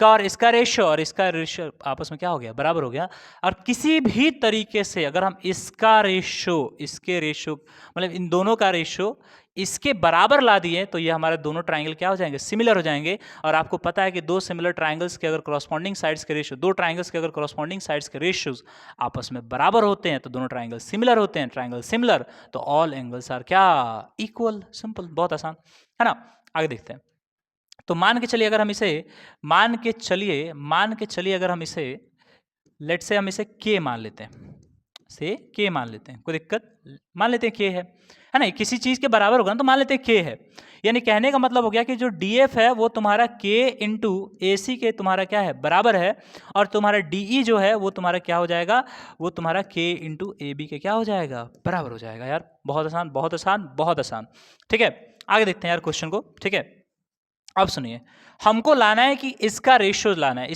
और इसका रेशियो और इसका रेशियो आपस में क्या हो गया, बराबर हो गया। और किसी भी तरीके से अगर हम इसका रेशियो इसके रेशियो मतलब इन दोनों का रेशियो इसके बराबर ला दिए तो ये हमारे दोनों ट्राइंगल क्या हो जाएंगे, सिमिलर हो जाएंगे। और आपको पता है कि दो सिमिलर ट्राइंगल्स के अगर करस्पॉन्डिंग साइड्स के रेशियो, दो ट्राइंगल्स के अगर करस्पॉन्डिंग साइड्स के रेशियोज आपस में बराबर होते हैं तो दोनों ट्राइंगल सिमिलर होते हैं। ट्राइंगल सिमिलर तो ऑल एंगल्स आर क्या, इक्वल। सिंपल, बहुत आसान है ना। आगे देखते हैं। तो मान के चलिए अगर हम इसे लेट से हम इसे K मान लेते हैं, K मान लेते हैं, कोई दिक्कत, मान लेते हैं K है ना, किसी चीज के बराबर होगा ना तो मान लेते हैं K है। यानी कहने का मतलब हो गया कि जो DF है वो तुम्हारा K इंटू AC के तुम्हारा क्या है, बराबर है, और तुम्हारा DE जो है वो तुम्हारा क्या हो जाएगा, वो तुम्हारा K इंटू AB के क्या हो जाएगा, बराबर हो जाएगा। यार बहुत आसान, बहुत आसान, बहुत आसान। ठीक है, आगे देखते हैं यार क्वेश्चन को। ठीक है, अब सुनिए, हमको लाना है कि इसका रेशियो लाना है,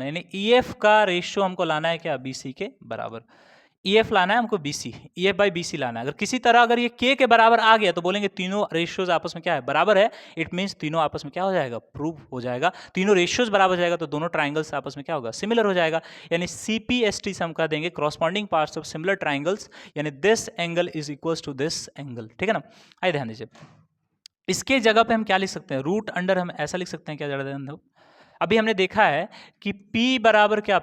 यानी EF का रेशियो हमको लाना है क्या, BC के बराबर। EF लाना है हमको BC, EF बाई BC लाना है। अगर किसी तरह अगर ये K के बराबर आ गया तो बोलेंगे तीनों रेशियोज आपस में क्या है, बराबर है। इट मीन्स तीनों आपस में क्या हो जाएगा, प्रूव हो जाएगा। तीनों रेशियोज बराबर हो जाएगा तो दोनों ट्राइंगल्स आपस में क्या होगा, सिमिलर हो जाएगा। यानी CPST से हम कह देंगे corresponding parts of similar triangles, यानी this angle is equals to this angle, ठीक है ना। आइए ध्यान दीजिए, इसके जगह पे हम क्या लिख सकते हैं, रूट अंडर हम ऐसा लिख सकते हैं क्या जरा, अभी हमने देखा है कि P बराबर क्या,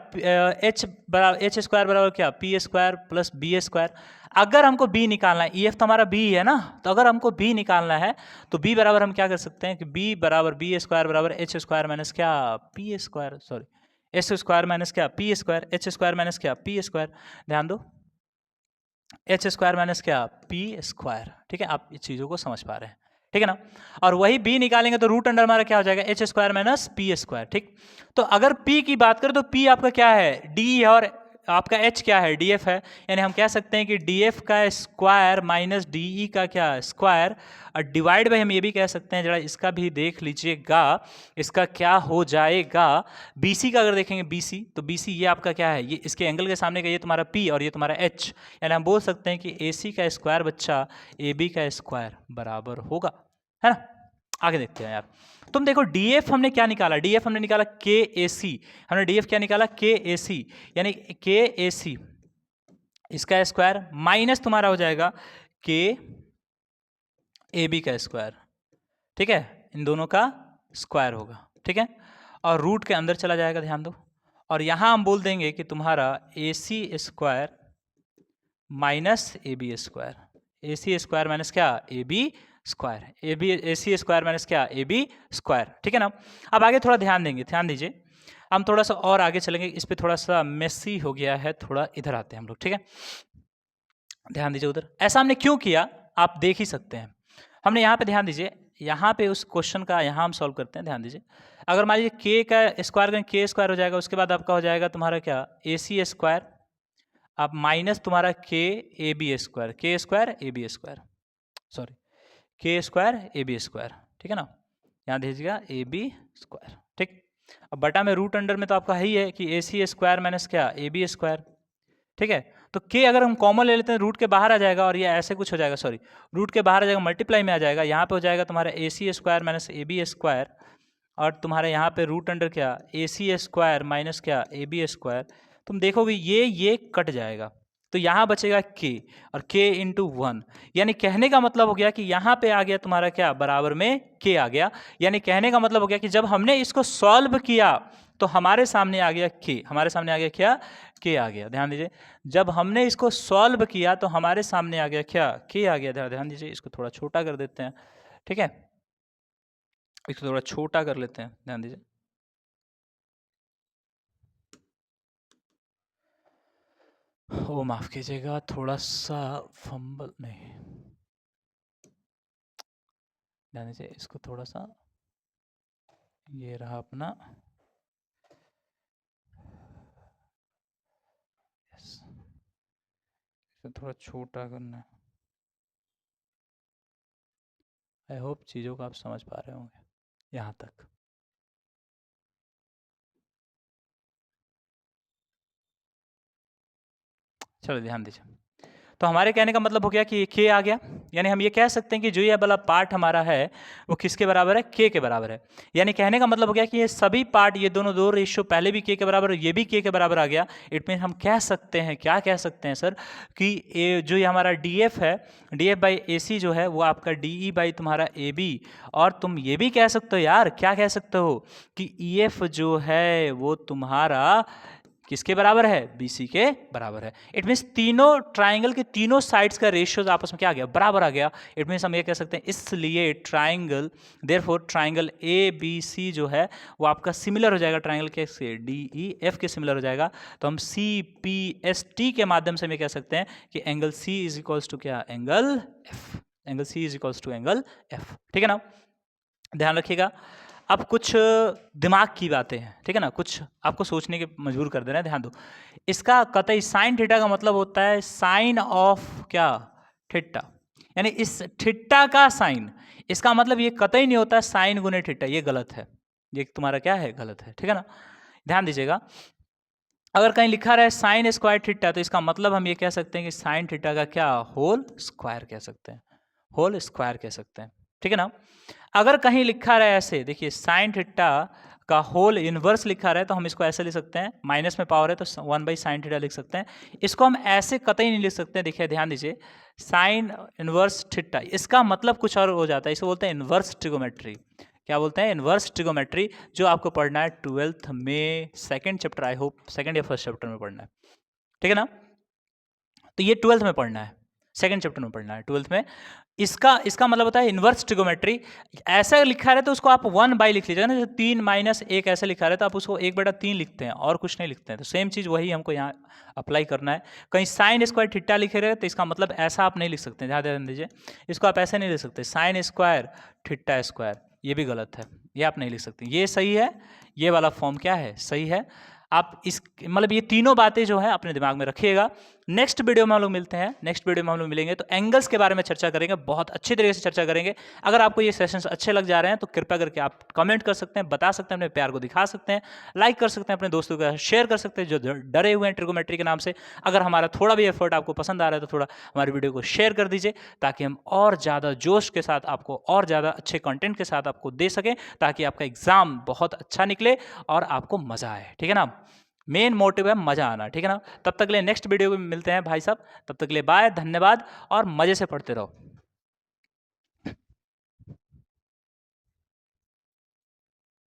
H बराबर H स्क्वायर बराबर क्या, P square plus B square. अगर हमको B निकालना है, EF तो हमारा B है ना, तो अगर हमको B निकालना है तो B बराबर हम क्या कर सकते हैं कि B बराबर B स्क्वायर बराबर H स्क्वायर माइनस क्या, P square, sorry S square minus क्या, P square, H square minus क्या, P स्क्वायर। ध्यान दो, H स्क्वायर माइनस क्या, P स्क्वायर, ठीक है। आप इस चीज़ों को समझ पा रहे हैं, ठीक है ना। और वही B निकालेंगे तो रूट अंडर हमारा क्या हो जाएगा, H square minus P square, ठीक। तो अगर P की बात करें तो P आपका क्या है, D है, और आपका H क्या है, DF है। यानी हम कह सकते हैं कि DF का स्क्वायर माइनस DE का क्या, स्क्वायर, और डिवाइड बाई हम ये भी कह सकते हैं, जरा इसका भी देख लीजिएगा, इसका क्या हो जाएगा। BC का अगर देखेंगे BC, तो BC ये आपका क्या है, ये इसके एंगल के सामने का ये तुम्हारा P और ये तुम्हारा H, यानी हम बोल सकते हैं कि AC का स्क्वायर बच्चा AB का स्क्वायर बराबर होगा, है ना। आगे देखते हैं यार, तुम देखो DF हमने क्या निकाला, DF हमने निकाला KAC, हमने DF क्या निकाला, KAC, यानी KAC इसका स्क्वायर माइनस तुम्हारा हो जाएगा KAB का स्क्वायर, ठीक है, इन दोनों का स्क्वायर होगा, ठीक है, और रूट के अंदर चला जाएगा, ध्यान दो। और यहां हम बोल देंगे कि तुम्हारा AC square minus AB square, AC square minus क्या, AB square, AC square minus क्या, AB स्क्वायर, ठीक है ना। अब आगे थोड़ा ध्यान देंगे, ध्यान दीजिए, हम थोड़ा सा और आगे चलेंगे, इस पे थोड़ा सा मेसी हो गया है, थोड़ा इधर आते हैं हम लोग, ठीक है। ध्यान दीजिए उधर, ऐसा हमने क्यों किया आप देख ही सकते हैं। हमने यहाँ पे ध्यान दीजिए, यहाँ पे उस क्वेश्चन का यहाँ हम सॉल्व करते हैं, ध्यान दीजिए। अगर मान लीजिए K का स्क्वायर करें, K स्क्वायर हो जाएगा, उसके बाद आपका हो जाएगा तुम्हारा क्या, AC स्क्वायर, आप माइनस तुम्हारा KAB square, K square AB square, sorry K square AB square, ठीक है ना। यहाँ दीजिएगा AB स्क्वायर, ठीक। अब बटा में रूट अंडर में तो आपका ही है कि AC स्क्वायर माइनस क्या, AB स्क्वायर, ठीक है। तो K अगर हम कॉमन ले लेते हैं रूट के बाहर आ जाएगा, और ये ऐसे कुछ हो जाएगा, सॉरी रूट के बाहर आ जाएगा, मल्टीप्लाई में आ जाएगा, यहाँ पे हो जाएगा तुम्हारा AC square minus AB square, और तुम्हारे यहाँ पे रूट अंडर क्या, AC स्क्वायर माइनस क्या, AB स्क्वायर। तुम देखोगे ये कट जाएगा, तो यहाँ बचेगा K, और K इंटू 1, यानी कहने का मतलब हो गया कि यहाँ पे आ गया तुम्हारा क्या, बराबर में K आ गया। यानी कहने का मतलब हो गया कि जब हमने इसको सॉल्व किया तो हमारे सामने आ गया K, हमारे सामने आ गया क्या, K आ गया। ध्यान दीजिए, जब हमने इसको सॉल्व किया तो हमारे सामने आ गया क्या, K आ गया। ध्यान दीजिए, इसको थोड़ा छोटा कर देते हैं, ठीक है, इसको थोड़ा छोटा कर लेते हैं, ध्यान दीजिए। ओ माफ कीजिएगा, थोड़ा सा फंबल नहीं, ध्यान दीजिए, इसको थोड़ा सा, ये रहा अपना, इसे थोड़ा छोटा करना है। आई होप चीज़ों को आप समझ पा रहे होंगे यहाँ तक। चलो ध्यान दीजिए, तो हमारे कहने का मतलब हो गया कि K आ गया, यानी हम ये कह सकते हैं कि जो ये वाला पार्ट हमारा है वो किसके बराबर है, K के बराबर है। यानी कहने का मतलब हो गया कि ये सभी पार्ट, ये दोनों दो रेशियो पहले भी K के बराबर, ये भी K के बराबर आ गया। इट मीन हम कह सकते हैं, क्या कह सकते हैं सर, कि जो ये हमारा DF है, DF बाई AC जो है वो आपका DE बाई तुम्हारा AB, और तुम ये भी कह सकते हो यार, क्या कह सकते हो कि EF जो है वो तुम्हारा किसके बराबर है, BC के बराबर है। इट मीन्स तीनों ट्राइंगल के तीनों साइड्स का रेशियोज आपस में क्या आ गया, बराबर आ गया। इट मीन्स हम ये कह सकते हैं, इसलिए ट्राइंगल, देयरफॉर ट्राइंगल ABC जो है वो आपका सिमिलर हो जाएगा ट्राइंगल के से DEF के सिमिलर हो जाएगा। तो हम CPST के माध्यम से हम ये कह सकते हैं कि angle C is equals to क्या, angle F, angle C is equals to angle F, ठीक है ना। ध्यान रखिएगा, अब कुछ दिमाग की बातें हैं, ठीक है ना, कुछ आपको सोचने के मजबूर कर दे रहे हैं। ध्यान दो, इसका कतई साइन थीटा का मतलब होता है साइन ऑफ क्या, थीटा, यानी इस थीटा का साइन, इसका मतलब ये कतई नहीं होता है साइन गुने थीटा, ये गलत है, ये तुम्हारा क्या है, गलत है, ठीक है ना। ध्यान दीजिएगा, अगर कहीं लिखा रहा है साइन स्क्वायर थीटा, तो इसका मतलब हम ये कह सकते हैं कि साइन थीटा का क्या होल स्क्वायर कह सकते हैं, होल स्क्वायर कह सकते हैं, ठीक है ना। अगर कहीं लिखा रहा है ऐसे, देखिए साइन थीटा का होल इनवर्स लिखा रहा है, तो हम इसको ऐसे लिख सकते हैं, माइनस में पावर है तो 1/sin थीटा लिख सकते हैं। इसको हम ऐसे कतई नहीं लिख सकते, देखिए ध्यान दीजिए, साइन इनवर्स थीटा, इसका मतलब कुछ और हो जाता है, इसको बोलते हैं इनवर्स ट्रिगोमेट्री। क्या बोलते हैं? इनवर्स ट्रिगोमेट्री, जो आपको पढ़ना है 12th में, second chapter, I hope second या फर्स्ट चैप्टर में पढ़ना है, ठीक है ना। तो ये 12th में पढ़ना है, सेकंड चैप्टर में पढ़ना है 12th में। इसका मतलब होता है इनवर्स ट्रिगोमेट्री। ऐसा लिखा रहे तो उसको आप 1/, लिख लीजिएगा ना, 3 - 1 ऐसे लिखा रहे तो आप उसको 1/3 लिखते हैं और कुछ नहीं लिखते हैं। तो सेम चीज़ वही हमको यहाँ अप्लाई करना है। कहीं साइन स्क्वायर थीटा लिखे रहे तो इसका मतलब ऐसा आप नहीं लिख सकते, ध्यान दीजिए, इसको आप ऐसे नहीं लिख सकते, साइन स्क्वायर थीटा स्क्वायर, ये भी गलत है, ये आप नहीं लिख सकते। ये सही है, ये वाला फॉर्म क्या है, सही है। आप इस मतलब ये तीनों बातें जो है अपने दिमाग में रखिएगा। नेक्स्ट वीडियो में हम लोग मिलते हैं, नेक्स्ट वीडियो में हम लोग मिलेंगे तो एंगल्स के बारे में चर्चा करेंगे, बहुत अच्छी तरीके से चर्चा करेंगे। अगर आपको ये सेशंस अच्छे लग जा रहे हैं तो कृपया करके आप कमेंट कर सकते हैं, बता सकते हैं, अपने प्यार को दिखा सकते हैं, लाइक कर सकते हैं, अपने दोस्तों के साथ शेयर कर सकते हैं जो डरे हुए हैं ट्रिगोमेट्री के नाम से। अगर हमारा थोड़ा भी एफर्ट आपको पसंद आ रहा है तो थोड़ा हमारी वीडियो को शेयर कर दीजिए, ताकि हम और ज़्यादा जोश के साथ आपको और ज़्यादा अच्छे कंटेंट के साथ आपको दे सकें, ताकि आपका एग्जाम बहुत अच्छा निकले और आपको मज़ा आए, ठीक है ना। मेन मोटिव है मजा आना, ठीक है ना। तब तक के लिए नेक्स्ट वीडियो में मिलते हैं भाई साहब, तब तक के लिए बाय, धन्यवाद और मजे से पढ़ते रहो।